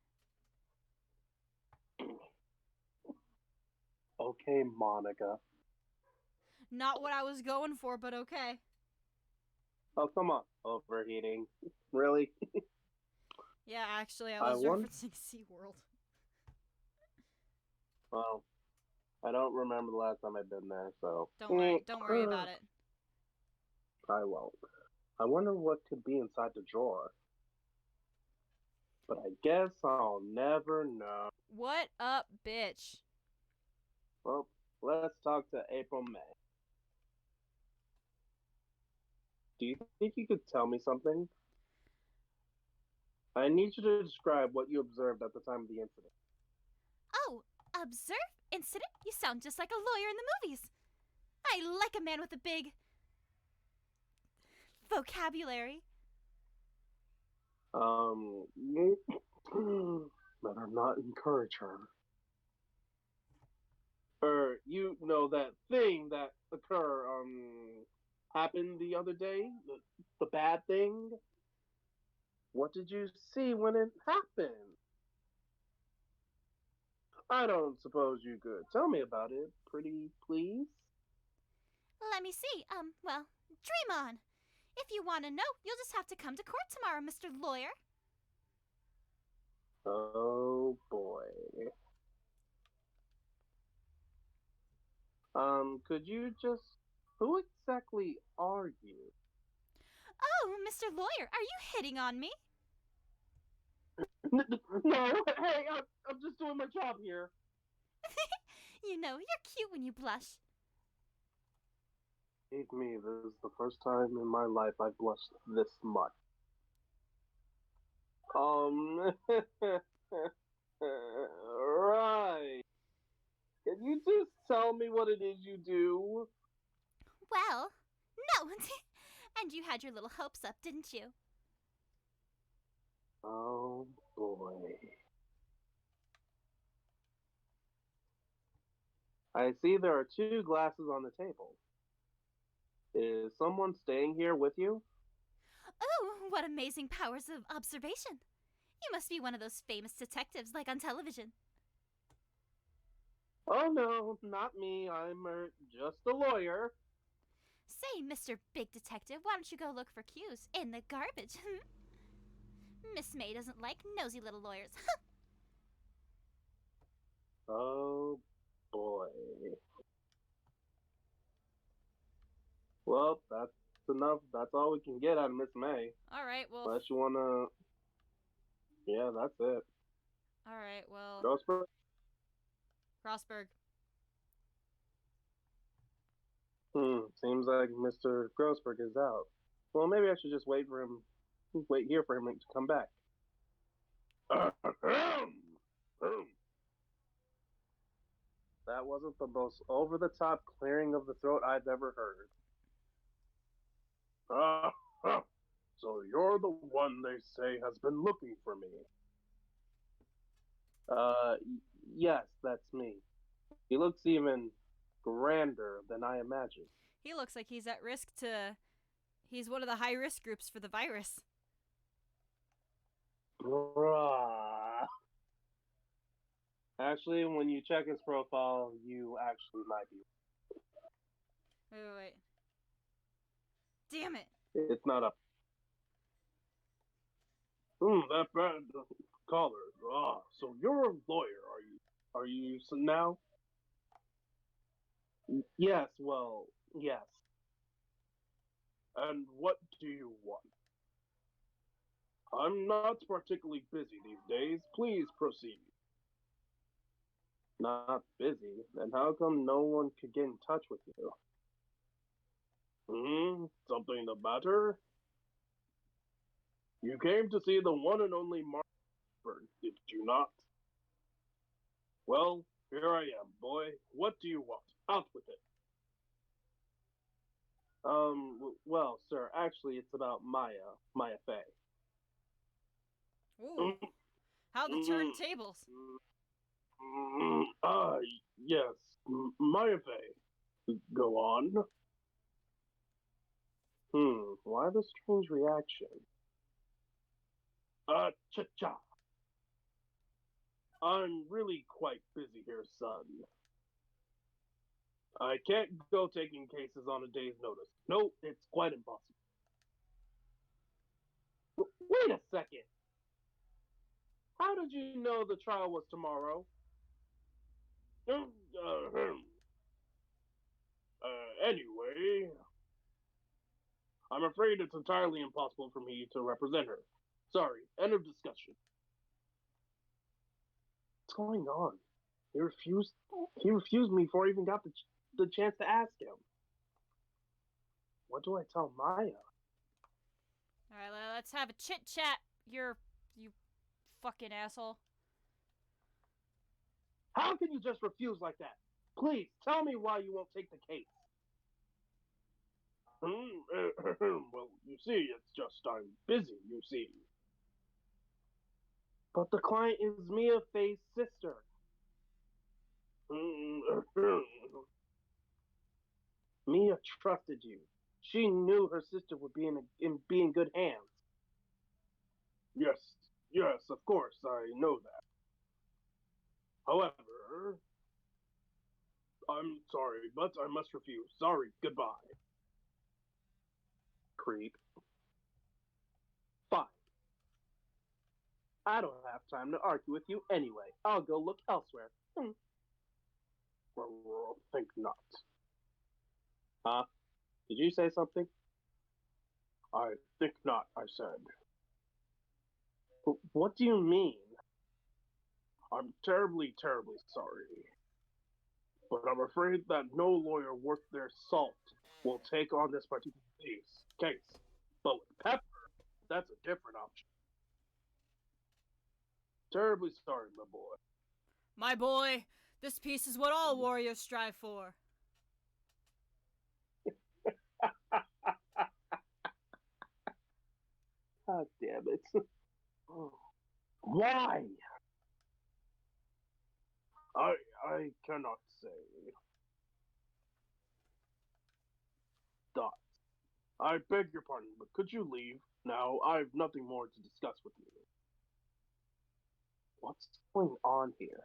Okay, Monica. Not what I was going for, but okay. Oh, come on. Overheating. Really? Yeah, actually, I was referencing SeaWorld. Well, I don't remember the last time I've been there, so... Don't worry about it. I won't. I wonder what could be inside the drawer. But I guess I'll never know. What up, bitch? Well, let's talk to April May. Do you think you could tell me something? I need you to describe what you observed at the time of the incident. Oh, observe? Incident? You sound just like a lawyer in the movies. I like a man with a big... vocabulary. Better not encourage her. You know that thing that happened the other day? The bad thing? What did you see when it happened? I don't suppose you could tell me about it, pretty please? Let me see. Well, dream on. If you want to know, you'll just have to come to court tomorrow, Mr. Lawyer. Oh, boy. Could you just... Who exactly are you? Oh, Mr. Lawyer, are you hitting on me? No, hey, I'm just doing my job here. You know, you're cute when you blush. Believe me, this is the first time in my life I've blushed this much. Right. Can you just tell me what it is you do? Well, no. And you had your little hopes up, didn't you? Oh, boy. I see there are 2 glasses on the table. Is someone staying here with you? Oh, what amazing powers of observation. You must be one of those famous detectives like on television. Oh no, not me. I'm just a lawyer. Say, Mr. Big Detective, why don't you go look for cues in the garbage? Miss May doesn't like nosy little lawyers. Oh boy. Well, that's enough. That's all we can get out of Miss May. Alright, well. Unless you wanna. Yeah, that's it. Alright, well. Grossberg? Crossberg. Seems like Mr. Grossberg is out. Well, maybe I should just wait here for him to come back. That wasn't the most over the top clearing of the throat I've ever heard. So you're the one they say has been looking for me. Uh, yes, that's me. He looks even grander than I imagined. He looks like he's at risk to. He's one of the high risk groups for the virus. Bruh. Actually, when you check his profile, you actually might be. Wait. Damn it. It's not a. That bad caller. So you're a lawyer, are you? Are you now? Yes, well, yes. And what do you want? I'm not particularly busy these days. Please proceed. Not busy? Then how come no one could get in touch with you? Something the matter? You came to see the one and only Mark, did you not? Well, here I am, boy. What do you want? Out with it. Well, sir, actually, it's about Maya Fey. Ooh. How the turntables. Yes, Maya Fey. Go on. Why the strange reaction? Cha-cha. I'm really quite busy here, son. I can't go taking cases on a day's notice. No, it's quite impossible. Wait a second. How did you know the trial was tomorrow? Anyway, I'm afraid it's entirely impossible for me to represent her. Sorry, end of discussion. What's going on? He refused. He refused me before I even got the chance to ask him. What do I tell Maya? Alright, let's have a chit chat. You fucking asshole. How can you just refuse like that? Please tell me why you won't take the case. Well, you see, it's just I'm busy, you see. But the client is Mia Fey's sister. Mia trusted you. She knew her sister would be be in good hands. Yes, of course, I know that. However, I'm sorry, but I must refuse. Sorry, goodbye. Creep. Fine. I don't have time to argue with you anyway. I'll go look elsewhere. Well, think not. Huh? Did you say something? I think not, I said. What do you mean? I'm terribly, terribly sorry. But I'm afraid that no lawyer worth their salt will take on this particular case. But with Pepper, that's a different option. Terribly sorry, my boy. My boy, this peace is what all warriors strive for. God damn it. Why? I cannot say. Dot. I beg your pardon, but could you leave? Now, I've nothing more to discuss with you. What's going on here?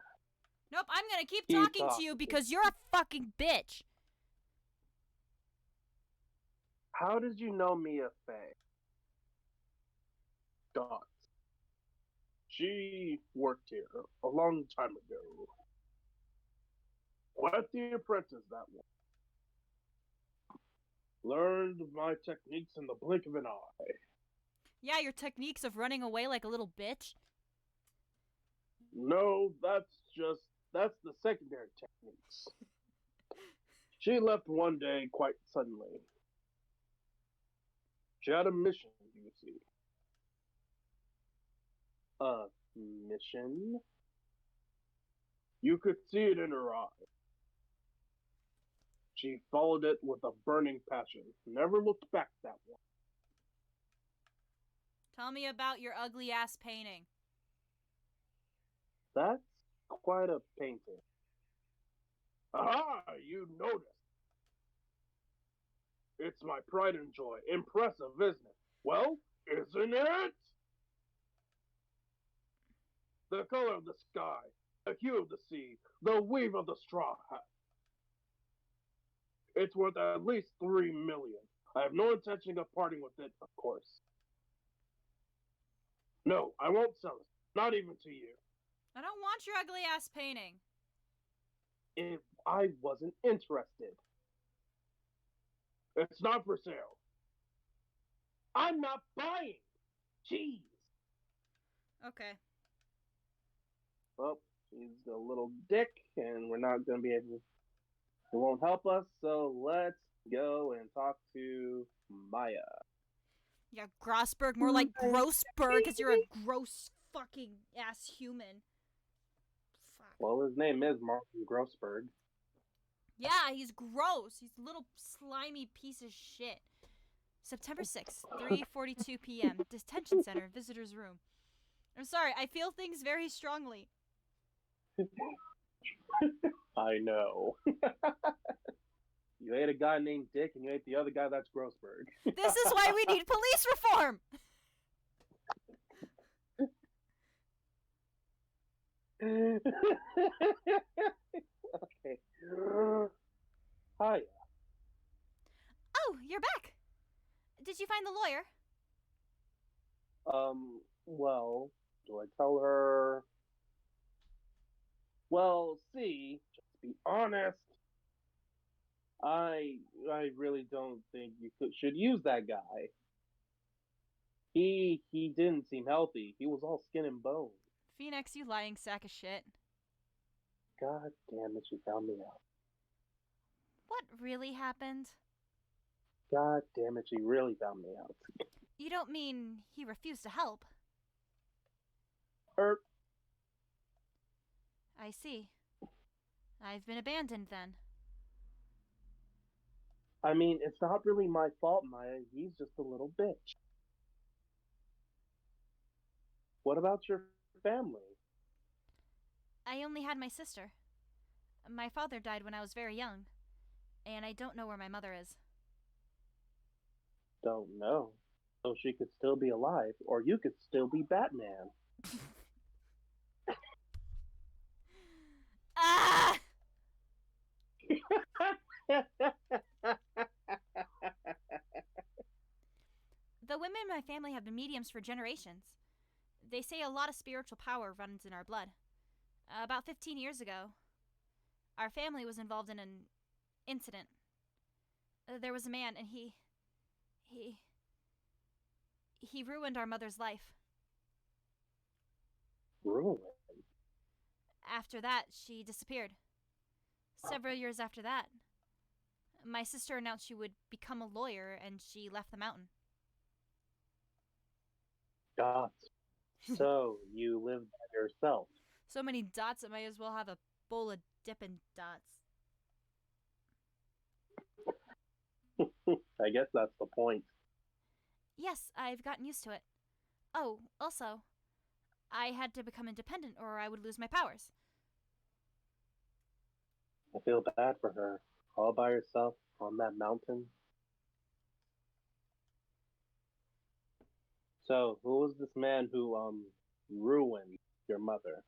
Nope, I'm gonna keep Keep talking to you talking. because you're a fucking bitch. How did you know Mia Fey? Dots. She worked here a long time ago. Quite the apprentice, that one. Learned my techniques in the blink of an eye. Yeah, your techniques of running away like a little bitch. No, that's the secondary techniques. She left one day quite suddenly. She had a mission, you see. A mission? You could see it in her eye. She followed it with a burning passion. Never looked back, that one. Tell me about your ugly ass painting. That's quite a painting. Aha! You noticed. It's my pride and joy. Impressive, isn't it? Well, isn't it? The color of the sky, the hue of the sea, the weave of the straw hat. It's worth at least 3 million. I have no intention of parting with it, of course. No, I won't sell it. Not even to you. I don't want your ugly ass painting. If I wasn't interested. It's not for sale. I'm not buying. Jeez. Okay. Well, he's a little dick, and we're not going to be able. It won't help us. So let's go and talk to Maya. Yeah, Grossberg, more like Grossberg, because you're a gross fucking ass human. Fuck. Well, his name is Martin Grossberg. Yeah, he's gross. He's a little slimy piece of shit. September 6th, 3:42 p.m. Detention Center, visitor's room. I'm sorry, I feel things very strongly. I know. You ate a guy named Dick, and you ate the other guy that's Grossberg. This is why we need police reform! Okay. Hi. Oh, you're back. Did you find the lawyer? Well, do I tell her? Well, see, just be honest. I really don't think you should use that guy. He didn't seem healthy. He was all skin and bone. Phoenix, you lying sack of shit. God damn it, she found me out. What really happened? God damn it, she really found me out. You don't mean he refused to help? I see. I've been abandoned then. I mean, it's not really my fault, Maya. He's just a little bitch. What about your family? I only had my sister. My father died when I was very young, and I don't know where my mother is. Don't know. So she could still be alive, or you could still be Batman. Ah! The women in my family have been mediums for generations. They say a lot of spiritual power runs in our blood. About 15 years ago, our family was involved in an incident. There was a man, and he ruined our mother's life. Ruined? After that, she disappeared. Several years after that, my sister announced she would become a lawyer, and she left the mountain. Dots. So, you lived by yourself. So many dots, I might as well have a bowl of Dippin' Dots. I guess that's the point. Yes, I've gotten used to it. Oh, also, I had to become independent or I would lose my powers. I feel bad for her. All by herself on that mountain. So, who was this man who ruined your mother?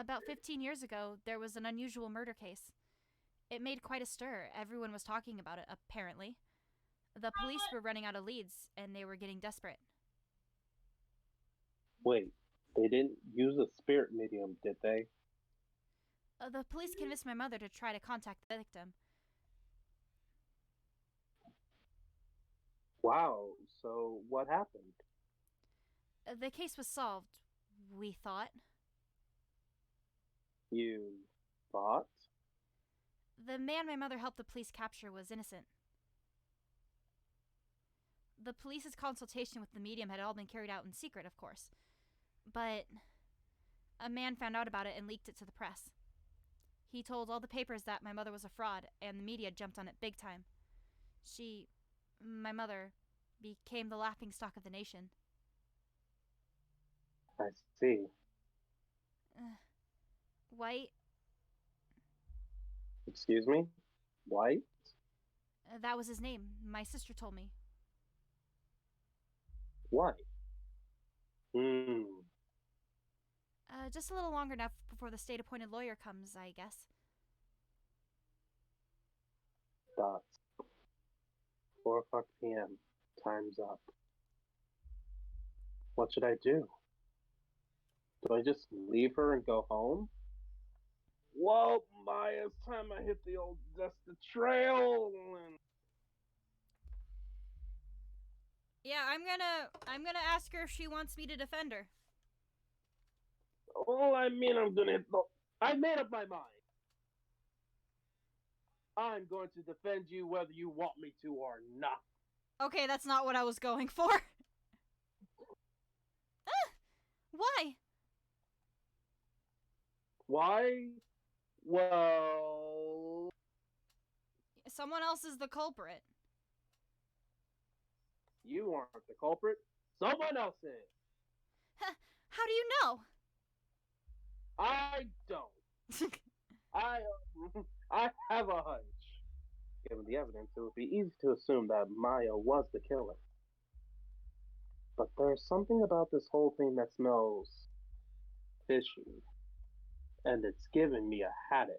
About 15 years ago, there was an unusual murder case. It made quite a stir. Everyone was talking about it, apparently. The police were running out of leads, and they were getting desperate. Wait, they didn't use a spirit medium, did they? The police convinced my mother to try to contact the victim. Wow, so what happened? The case was solved, we thought. You thought? The man my mother helped the police capture was innocent. The police's consultation with the medium had all been carried out in secret, of course. But a man found out about it and leaked it to the press. He told all the papers that my mother was a fraud, and the media jumped on it big time. My mother, became the laughingstock of the nation. I see. White, Excuse me? White? that was his name. My sister told me. White? Hmm. Just a little longer enough before the state-appointed lawyer comes, I guess. Dots. 4 o'clock p.m. Time's up. What should I do? Do I just leave her and go home? Well, Maya, it's time I hit the old dusty trail. Yeah, I'm gonna ask her if she wants me to defend her. Oh, I mean, I'm gonna hit the. I made up my mind. I'm going to defend you whether you want me to or not. Okay, that's not what I was going for. Why? Why? Well, Someone else is the culprit. you aren't the culprit. Someone else is. How do you know? I don't. I I have a hunch. Given the evidence, it would be easy to assume that Maya was the killer. But there's something about this whole thing that smells fishy, and it's giving me a headache.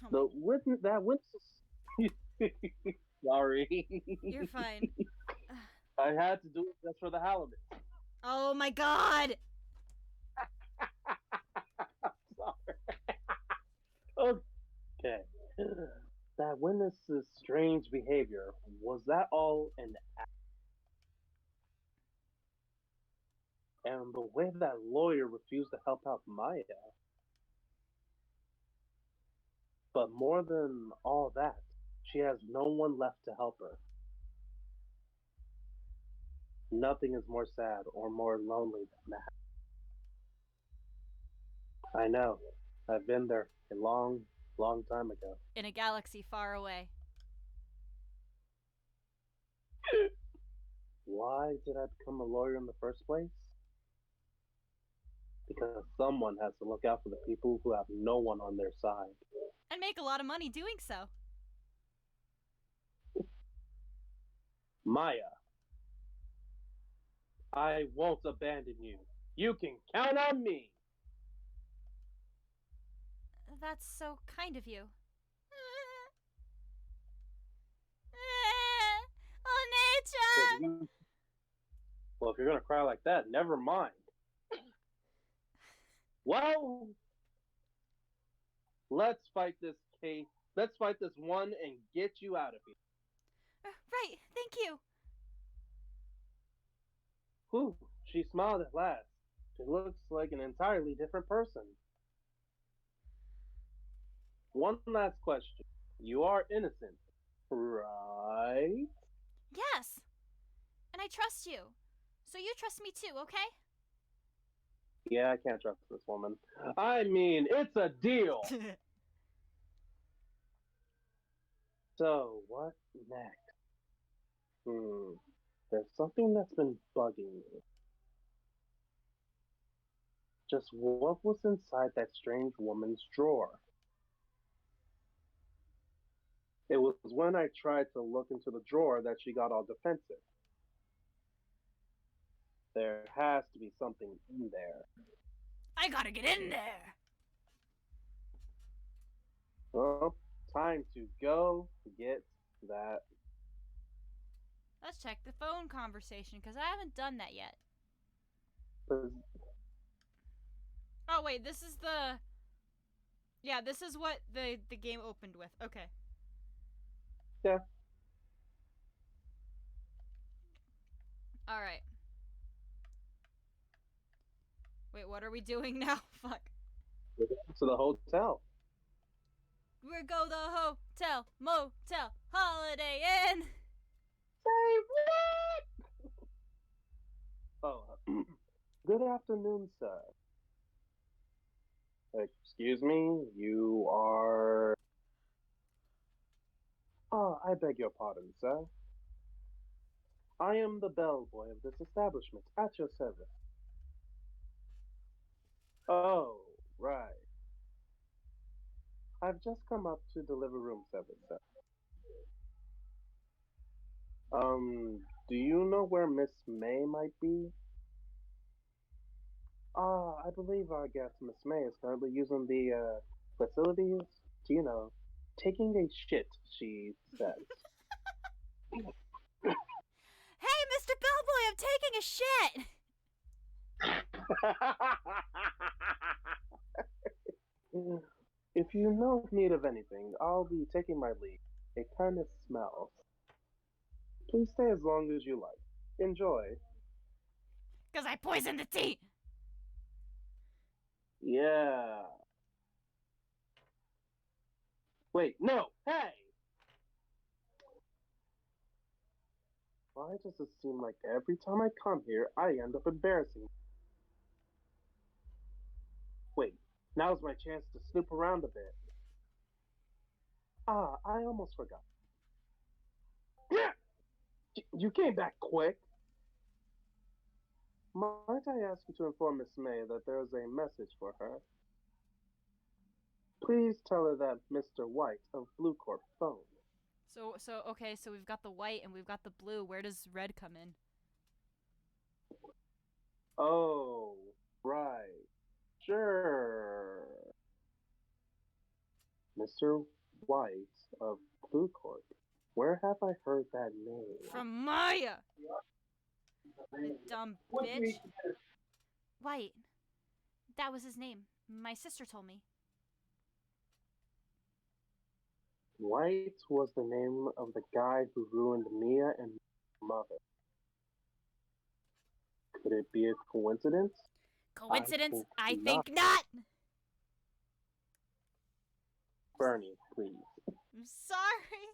Oh The witness that witness. Sorry. You're fine. I had to do it just for the halibut. Oh my god! Sorry. Okay. That witness's strange behavior, was that all an act? And the way that lawyer refused to help out Maya. But more than all that, she has no one left to help her. Nothing is more sad or more lonely than that. I know. I've been there a long, long time ago. In a galaxy far away. Why did I become a lawyer in the first place? Because someone has to look out for the people who have no one on their side. And make a lot of money doing so. Maya, I won't abandon you. You can count on me. That's so kind of you. If you- Well, if you're gonna cry like that, never mind. Well, let's fight this case. Let's fight this one and get you out of here. Right, thank you. Whew, she smiled at last. She looks like an entirely different person. One last question. You are innocent, right? Yes. And I trust you. So you trust me too, okay? Yeah, I can't trust this woman. I mean, it's a deal. So, what next? There's something that's been bugging me. Just what was inside that strange woman's drawer? It was when I tried to look into the drawer that she got all defensive. There has to be something in there. I gotta get in there! Well, time to go get that. Let's check the phone conversation, because I haven't done that yet. Oh, wait, this is the... Yeah, this is what the game opened with. Okay. Yeah. Alright. Wait, what are we doing now? Fuck. To the hotel. We're go the hotel, motel, holiday inn! Say what? Oh, good afternoon, sir. Excuse me, you are... Oh, I beg your pardon, sir. I am the bellboy of this establishment, at your service. Oh, right. I've just come up to deliver room service, sir. Do you know where Miss May might be? I believe our guest, Miss May, is currently using the, facilities, you know, taking a shit, she says. Hey, Mr. Bellboy, I'm taking a shit! If you know of need of anything, I'll be taking my leave. It kind of smells. Please stay as long as you like. Enjoy. Because I poisoned the tea! Yeah. Wait, no! Hey! Why does it seem like every time I come here, I end up embarrassing? Wait, now's my chance to snoop around a bit. I almost forgot. Yeah! You came back quick. Might I ask you to inform Miss May that there is a message for her? Please tell her that Mr. White of Blue Corp phoned. Okay, so we've got the white and we've got the blue. Where does red come in? Oh, right. Sure. Mr. White of Blue Corp. Where have I heard that name? From Maya! You dumb bitch. White. That was his name. My sister told me. White was the name of the guy who ruined Mia and my mother. Could it be a coincidence? Coincidence? I think not! Bernie, please. I'm sorry.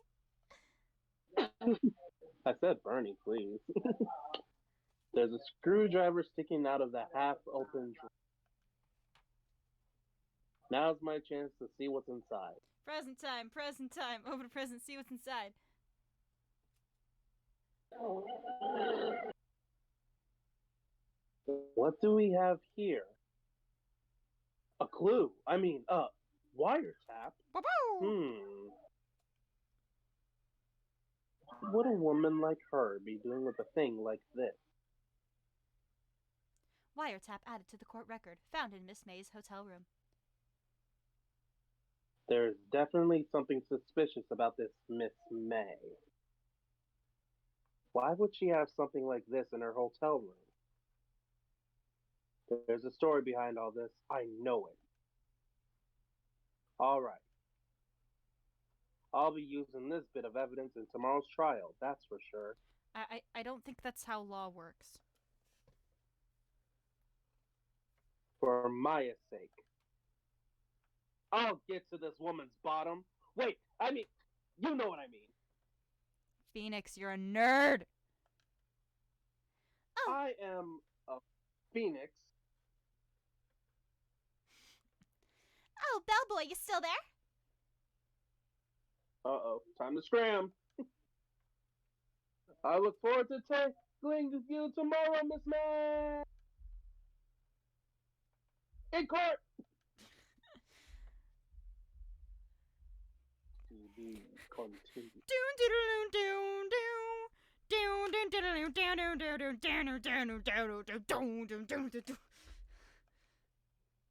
I said Bernie, please. There's a screwdriver sticking out of the half-open drawer. Now's my chance to see what's inside. Present time, present time. Open present, see what's inside. What do we have here? A clue. I mean, wiretap. What would a woman like her be doing with a thing like this? Wiretap added to the court record, found in Miss May's hotel room. There's definitely something suspicious about this Miss May. Why would she have something like this in her hotel room? There's a story behind all this. I know it. All right. I'll be using this bit of evidence in tomorrow's trial, that's for sure. I don't think that's how law works. For Maya's sake. I'll get to this woman's bottom. Wait, I mean, you know what I mean. Phoenix, you're a nerd! Oh. I am a phoenix. Oh, Bellboy, you still there? Uh-oh, time to scram. I look forward to tackling you tomorrow, Miss May. In court. be continued.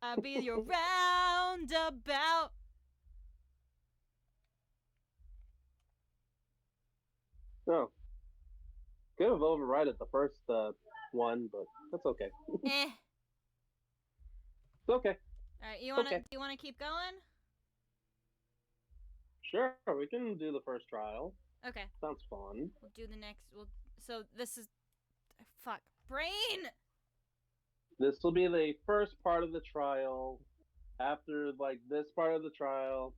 I'll be your roundabout. Oh, could have overridden the first one, but that's okay. Eh. It's okay. All right, you It's wanna okay. do you wanna keep going? Sure, we can do the first trial. Okay, Sounds fun. we'll do the next. So this is fuck brain. This will be the first part of the trial. After like this part of the trial,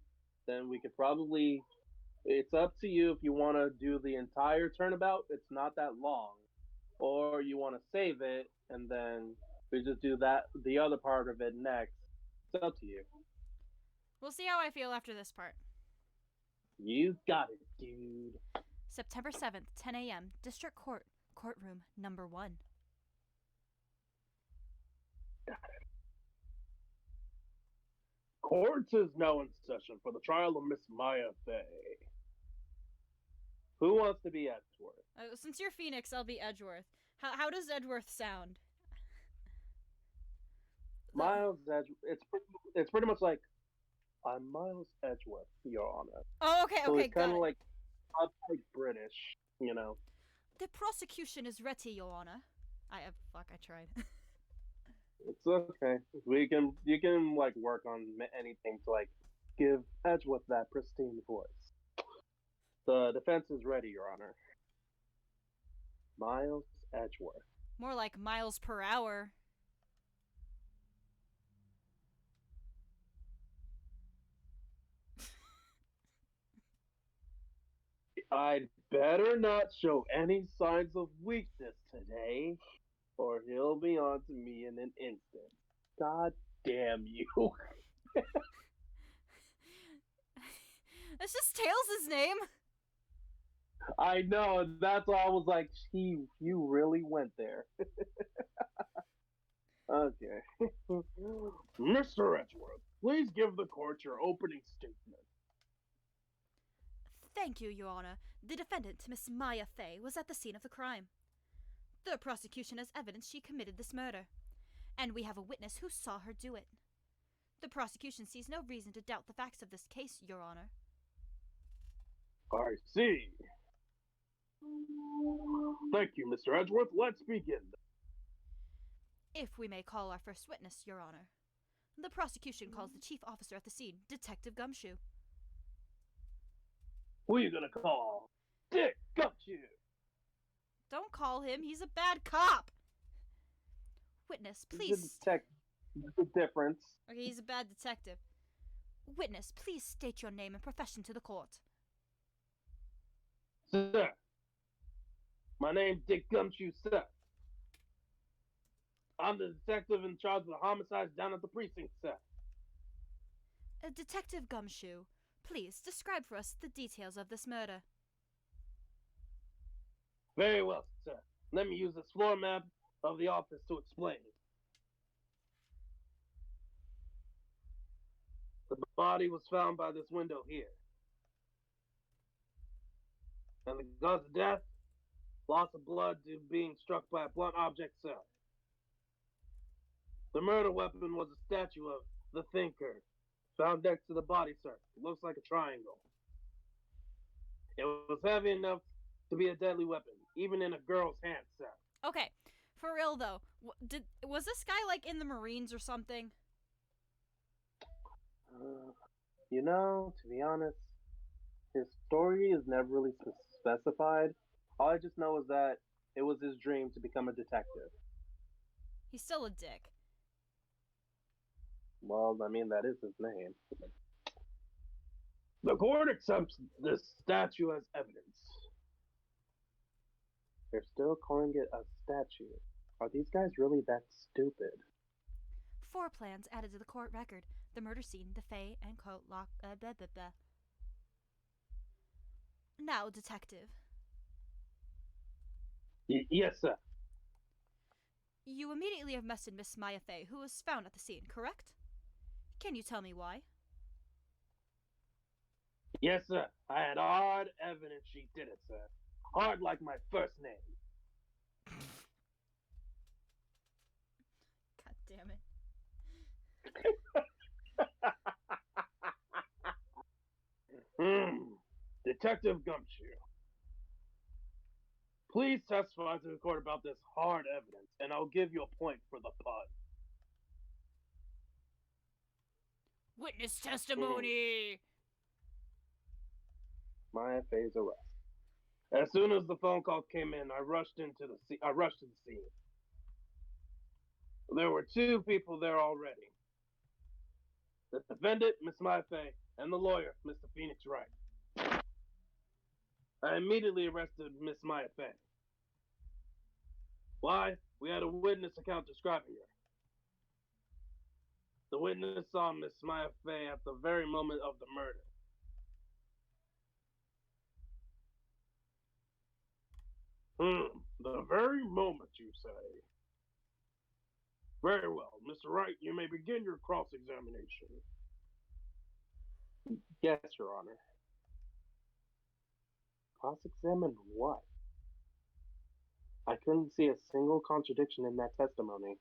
then we could probably. It's up to you if you want to do the entire turnabout. It's not that long, or you want to save it and then we just do the other part of it next. It's up to you. We'll see how I feel after this part. You got it, dude. September 7th, 10 a.m. District Court, courtroom number 1. Court is now in session for the trial of Miss Maya Fey. Who wants to be Edgeworth? Since you're Phoenix, I'll be Edgeworth. How does Edgeworth sound? Miles Edgeworth. It's pretty much like I'm Miles Edgeworth, Your Honor. Oh, okay, So okay, it's kind got of it. like British, you know. The prosecution is ready, Your Honor. I tried. It's okay. You can like work on anything to like give Edgeworth that pristine voice. The defense is ready, Your Honor. Miles Edgeworth. More like miles per hour. I'd better not show any signs of weakness today, or he'll be on to me in an instant. God damn you. That's just Tails' name. I know, that's why I was like, you really went there. Okay. Mr. Edgeworth, please give the court your opening statement. Thank you, Your Honor. The defendant, Miss Maya Fey, was at the scene of the crime. The prosecution has evidence she committed this murder, and we have a witness who saw her do it. The prosecution sees no reason to doubt the facts of this case, Your Honor. I see. Thank you, Mr. Edgeworth. Let's begin. If we may call our first witness, Your Honor. The prosecution calls the chief officer at the scene, Detective Gumshoe. Who are you gonna call? Dick Gumshoe! Don't call him, he's a bad cop! Witness, please... The difference. Okay, he's a bad detective. Witness, please state your name and profession to the court. Sir, my name's Dick Gumshoe, sir. I'm the detective in charge of the homicides down at the precinct, sir. Detective Gumshoe, please describe for us the details of this murder. Very well, sir. Let me use this floor map of the office to explain. The body was found by this window here. And the cause of death? Loss of blood due to being struck by a blunt object, sir. The murder weapon was a statue of the Thinker, found next to the body, sir. It looks like a triangle. It was heavy enough to be a deadly weapon, even in a girl's hand, sir. Okay, for real though, was this guy like in the Marines or something? You know, to be honest, his story is never really specified. All I just know is that it was his dream to become a detective. He's still a dick. Well, I mean, that is his name. The court accepts this statue as evidence. They're still calling it a statue. Are these guys really that stupid? 4 plans added to the court record. The murder scene, the Fae, and coat lock... blah, blah, blah. Now, detective. Yes, sir. You immediately arrested Miss Maya Fey, who was found at the scene, correct? Can you tell me why? Yes, sir. I had hard evidence she did it, sir. Hard like my first name. God damn it. Detective Gumshoe, please testify to the court about this hard evidence, and I'll give you a point for the pun. Witness testimony! Maya Fay's arrest. As soon as the phone call came in, I rushed to the scene. There were two people there already: the defendant, Miss Maya Fay, and the lawyer, Mr. Phoenix Wright. I immediately arrested Miss Maya Fay. Why? We had a witness account describing her. The witness saw Miss Maya Fay at the very moment of the murder. The very moment, you say? Very well. Mr. Wright, you may begin your cross-examination. Yes, Your Honor. Cross-examine what? I couldn't see a single contradiction in that testimony.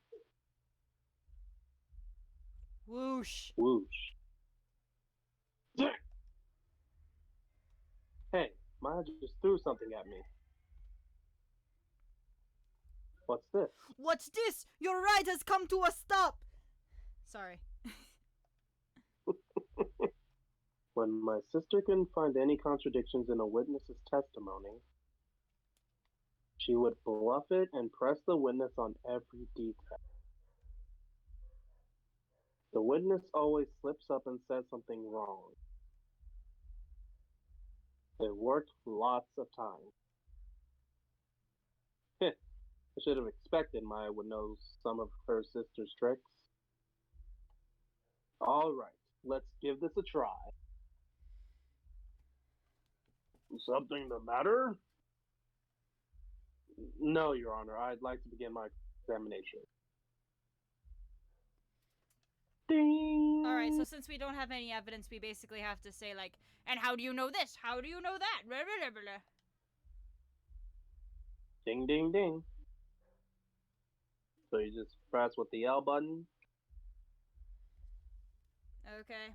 Whoosh. Whoosh. Hey, Maya just threw something at me. What's this? What's this? Your ride has come to a stop! Sorry. When my sister couldn't find any contradictions in a witness's testimony, she would bluff it and press the witness on every detail. The witness always slips up and says something wrong. It worked lots of times. I should have expected Maya would know some of her sister's tricks. All right, let's give this a try. Something the matter? No, Your Honor. I'd like to begin my examination. Ding! Alright, so since we don't have any evidence, we basically have to say, like, and how do you know this? How do you know that? Blah, blah, blah, blah. Ding, ding, ding. So you just press with the L button. Okay.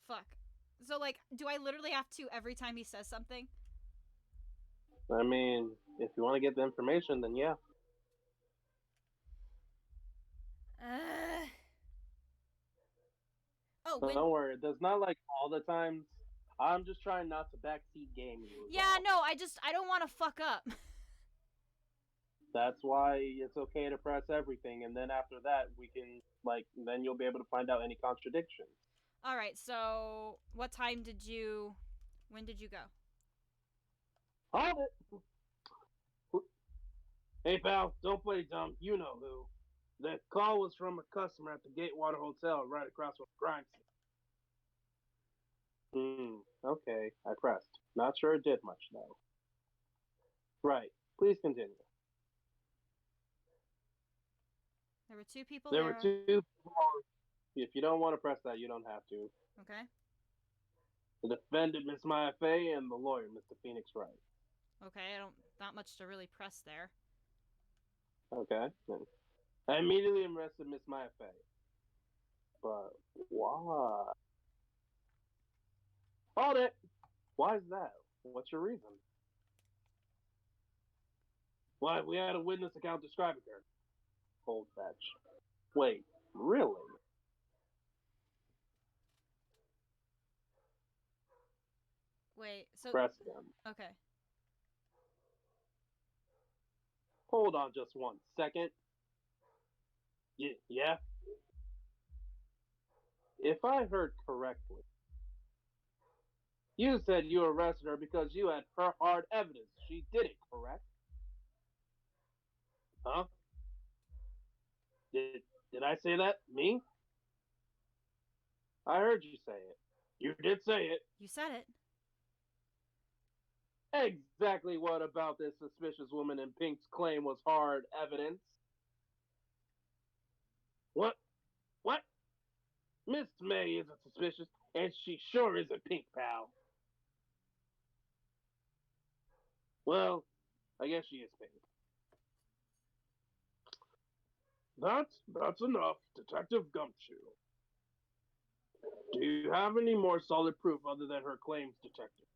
Fuck. So, like, do I literally have to every time he says something? I mean, if you want to get the information, then yeah. Oh, Don't worry, there's not like all the times. I'm just trying not to backseat game you. Yeah, no, I don't want to fuck up. That's why it's okay to press everything, and then after that, we can, then you'll be able to find out any contradictions. Alright, so what time did you. When did you go? Hold it! Hey, pal, don't play dumb. You know who. The call was from a customer at the Gatewater Hotel right across from the crime scene. Okay, I pressed. Not sure it did much, though. Right, please continue. There were two people There were two people. If you don't want to press that, you don't have to. Okay. The defendant, Miss Maya Fay, and the lawyer, Mr. Phoenix Wright. Okay, not much to really press there. Okay. I immediately arrested Miss Maya Fay. But why? Hold it! Why is that? What's your reason? Why, we had a witness account describing her. Hold fetch. Wait, really? Wait, so. Press them. Okay. Hold on just 1 second. Yeah? If I heard correctly, you said you arrested her because you had her hard evidence. She did it, correct? Huh? Did I say that? Me? I heard you say it. You did say it. You said it. Exactly what about this suspicious woman in pink's claim was hard evidence? What? What? Miss May isn't suspicious. And she sure isn't pink, pal. Well, I guess she is pink. That's enough, Detective Gumshoe. Do you have any more solid proof other than her claims, Detective?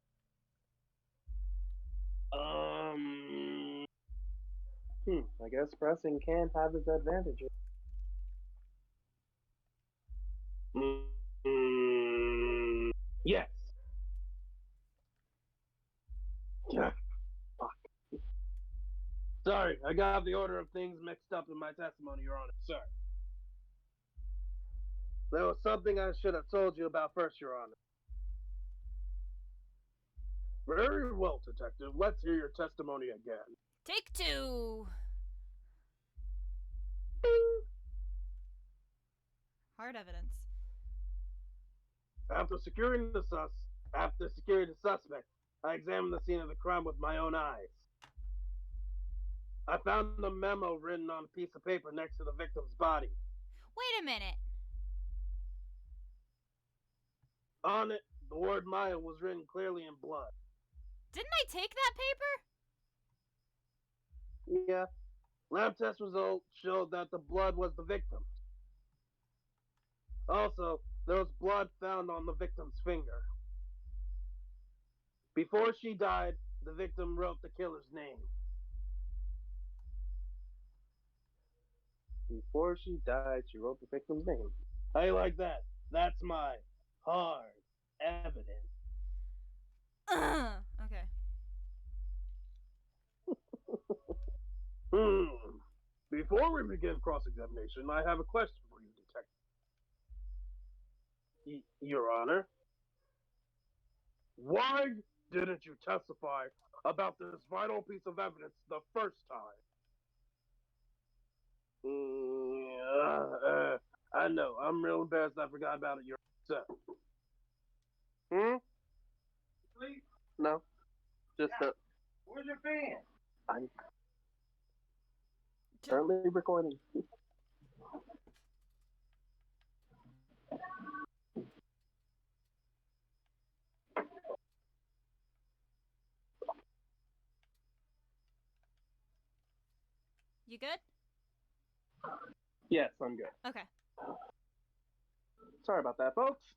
I guess pressing can have its advantages. Yes. Yeah. Fuck. Sorry, I got the order of things mixed up in my testimony, Your Honor. Sorry. There was something I should have told you about first, Your Honor. Very well, Detective. Let's hear your testimony again. Take two. Hard evidence. After securing the suspect, I examined the scene of the crime with my own eyes. I found the memo written on a piece of paper next to the victim's body. Wait a minute. On it, the word Maya was written clearly in blood. Didn't I take that paper? Yeah. Lab test results showed that the blood was the victim's. Also, there was blood found on the victim's finger. Before she died, the victim wrote the killer's name. Before she died, she wrote the victim's name. How you like that? That's my hard evidence. Okay. Before we begin cross-examination, I have a question for you, Detective. Your Honor, why didn't you testify about this vital piece of evidence the first time? I know. I'm real embarrassed I forgot about it, Your Honor. Sleep? No. Just Where's your fan? I'm currently recording. You good? Yes, I'm good. Okay. Sorry about that, folks.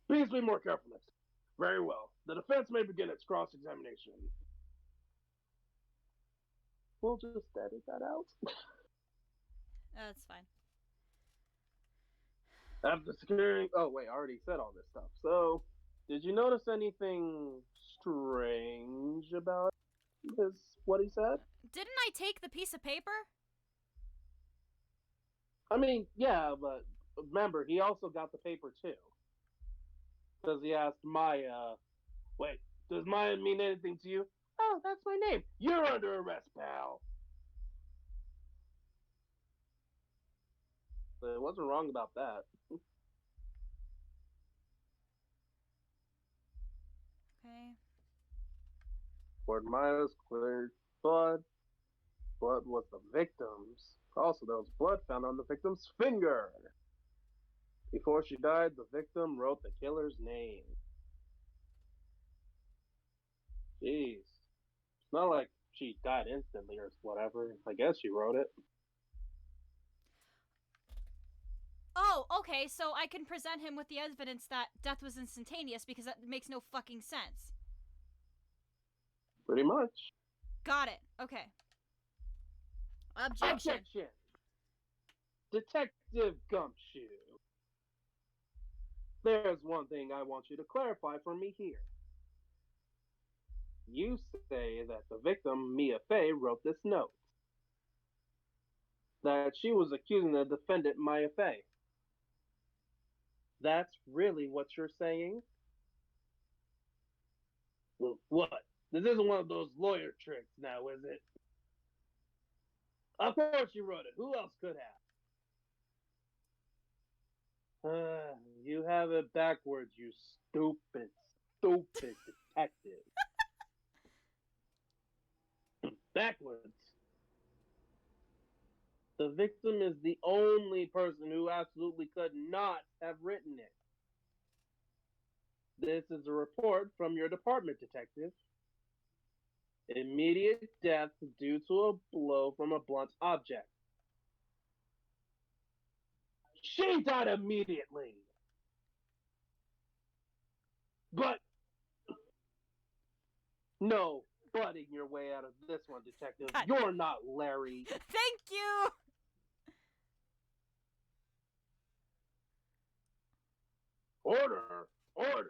Please be more careful next time. Very well. The defense may begin its cross-examination. We'll just edit that out. That's fine. After securing... Oh, wait, I already said all this stuff. So, did you notice anything strange about what he said? Didn't I take the piece of paper? I mean, yeah, but remember, he also got the paper, too. Because he asked Maya... Wait, does Maya mean anything to you? Oh, that's my name. You're under arrest, pal. So it wasn't wrong about that. Okay. Fort Myers cleared blood. Blood was the victim's. Also, there was blood found on the victim's finger. Before she died, the victim wrote the killer's name. Jeez. It's not like she died instantly or whatever. I guess she wrote it. Oh, okay, so I can present him with the evidence that death was instantaneous because that makes no fucking sense. Pretty much. Got it. Okay. Objection. Detective Gumshoe. There's one thing I want you to clarify for me here. You say that the victim, Mia Fey, wrote this note. That she was accusing the defendant, Maya Fey. That's really what you're saying? Well, what? This isn't one of those lawyer tricks now, is it? Of course you wrote it. Who else could have? You have it backwards, you stupid detective. Backwards. The victim is the only person who absolutely could not have written it. This is a report from your department, detective. Immediate death due to a blow from a blunt object. She died immediately! But no butting your way out of this one, detective. God. You're not Larry. Thank you! Order! Order!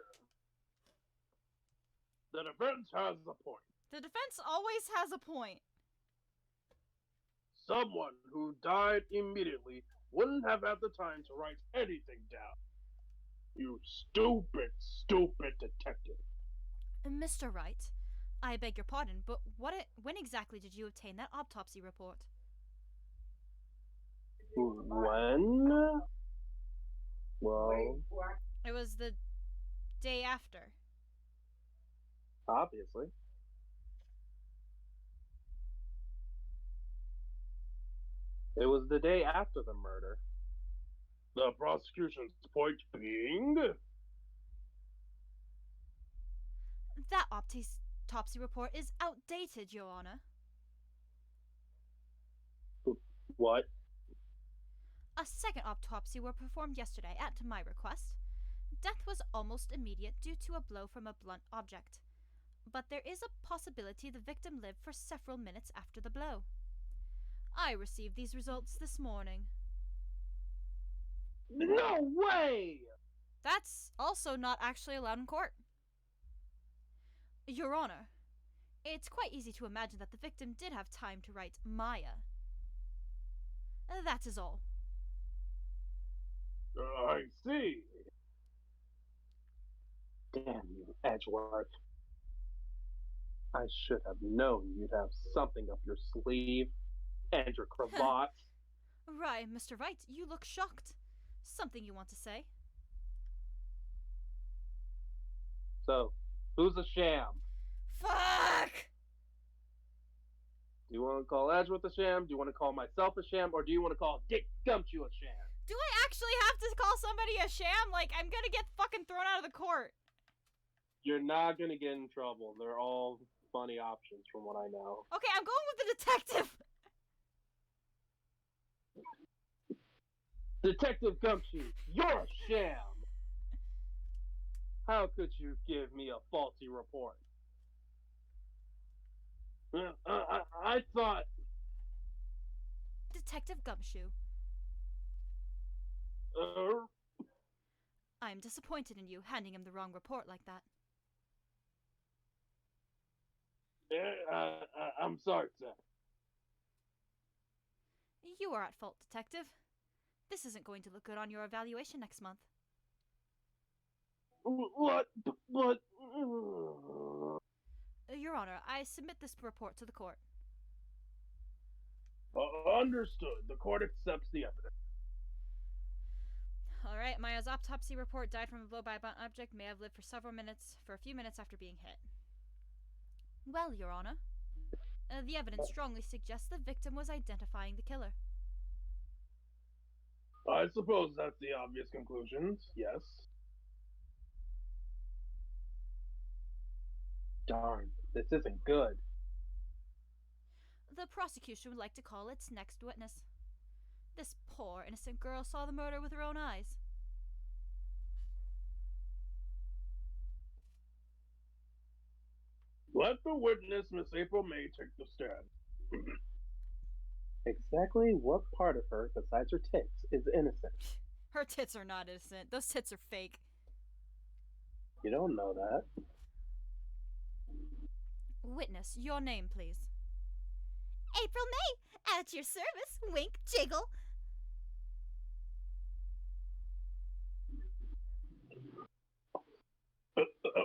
The defense has a point. The defense always has a point. Someone who died immediately wouldn't have had the time to write anything down. You stupid, stupid detective. Mr. Wright, I beg your pardon, but when exactly did you obtain that autopsy report? When? Well, It was the day after. obviously. It was the day after the murder. The prosecution's point being... That autopsy report is outdated, Your Honor. What? A second autopsy was performed yesterday at my request. Death was almost immediate due to a blow from a blunt object. But there is a possibility the victim lived for several minutes after the blow. I received these results this morning. No way! That's also not actually allowed in court. Your Honor, it's quite easy to imagine that the victim did have time to write Maya. That is all. I see. Damn you, Edgeworth. I should have known you'd have something up your sleeve and your cravat. Right, Mr. Wright, you look shocked. Something you want to say? So, who's a sham? Fuck! Do you want to call Edgeworth a sham? Do you want to call myself a sham? Or do you want to call Dick Gumshoe a sham? Do I actually have to call somebody a sham? Like, I'm gonna get fucking thrown out of the court. You're not going to get in trouble. They're all funny options from what I know. Okay, I'm going with the detective. Detective Gumshoe, you're a sham! How could you give me a faulty report? I thought... Detective Gumshoe, I'm disappointed in you handing him the wrong report like that. I'm sorry, sir. You are at fault, Detective. This isn't going to look good on your evaluation next month. What? But... Your Honor, I submit this report to the court. Understood. The court accepts the evidence. Alright, Maya's autopsy report died from a blow by a blunt object, may have lived for a few minutes after being hit. Well, Your Honor, the evidence strongly suggests the victim was identifying the killer. I suppose that's the obvious conclusion, yes. Darn, this isn't good. The prosecution would like to call its next witness. This poor, innocent girl saw the murder with her own eyes. Let the witness, Miss April May, take the stand. Exactly what part of her, besides her tits, is innocent? Her tits are not innocent. Those tits are fake. You don't know that. Witness, your name, please. April May, at your service. Wink, jiggle.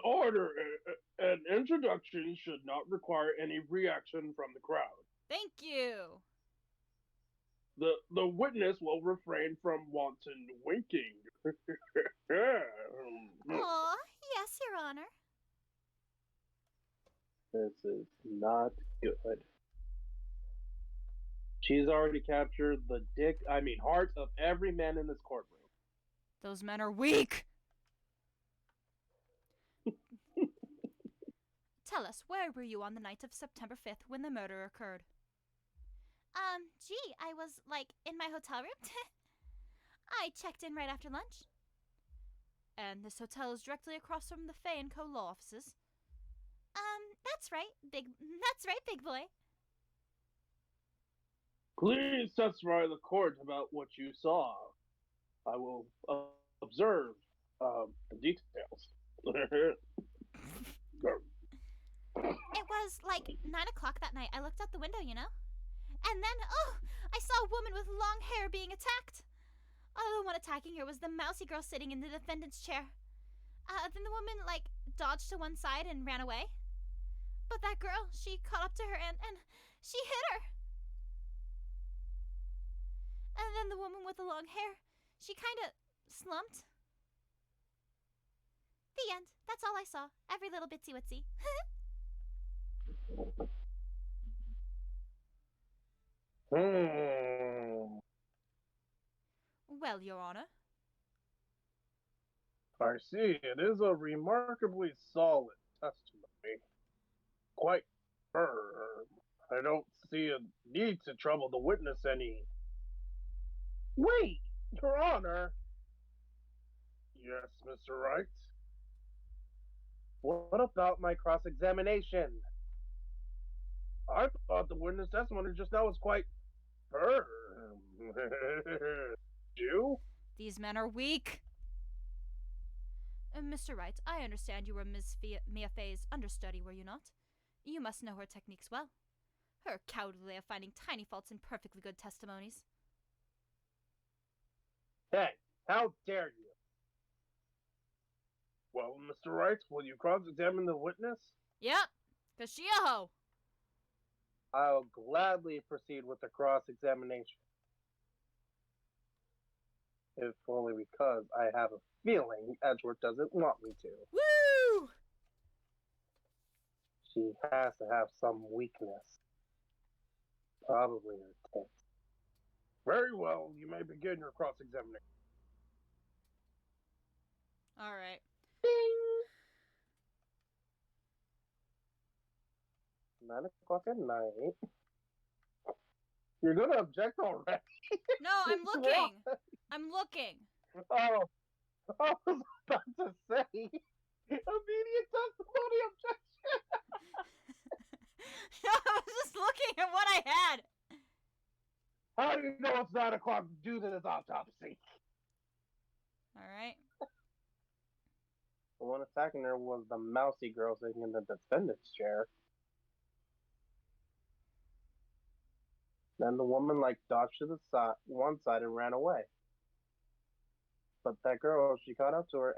Order. An introduction should not require any reaction from the crowd. Thank you. The witness will refrain from wanton winking. Aw, yes, Your Honor. This is not good. She's already captured the heart of every man in this courtroom. Those men are weak. Tell us, where were you on the night of September 5th when the murder occurred? Gee, I was, in my hotel room. I checked in right after lunch. And this hotel is directly across from the Fay & Co. law offices? That's right, big boy. Please testify to the court about what you saw. I will observe the details. It was 9 o'clock that night. I looked out the window, you know? And then, I saw a woman with long hair being attacked. The one attacking her was the mousy girl sitting in the defendant's chair. Then the woman, dodged to one side and ran away. But that girl, she caught up to her and she hit her. And then the woman with the long hair, she kind of slumped. The end. That's all I saw. Every little bitsy witsy. Well, Your Honor. I see. It is a remarkably solid testimony. Quite firm. I don't see a need to trouble the witness any. Wait, Your Honor. Yes, Mr. Wright. What about my cross-examination? I thought the witness testimony just now was quite firm. You? These men are weak. Mr. Wright, I understand you were Mia Fay's understudy, were you not? You must know her techniques well. Her cowardly way of finding tiny faults in perfectly good testimonies. Hey, how dare you? Well, Mr. Wright, will you cross-examine the witness? Yep, 'cause she a hoe. I'll gladly proceed with the cross-examination. If only because I have a feeling Edgeworth doesn't want me to. Woo! She has to have some weakness. Probably her tits. Very well, you may begin your cross-examination. Alright. Ding! 9 o'clock at night. You're gonna object already? No, I'm looking. I'm looking. Oh, I was about to say, immediate testimony objection. No, I was just looking at what I had. How do you know it's 9 o'clock due to this autopsy? Alright. The one attacking her was the mousy girl sitting in the defendant's chair. Then the woman dodged to the one side and ran away. But that girl, she caught up to her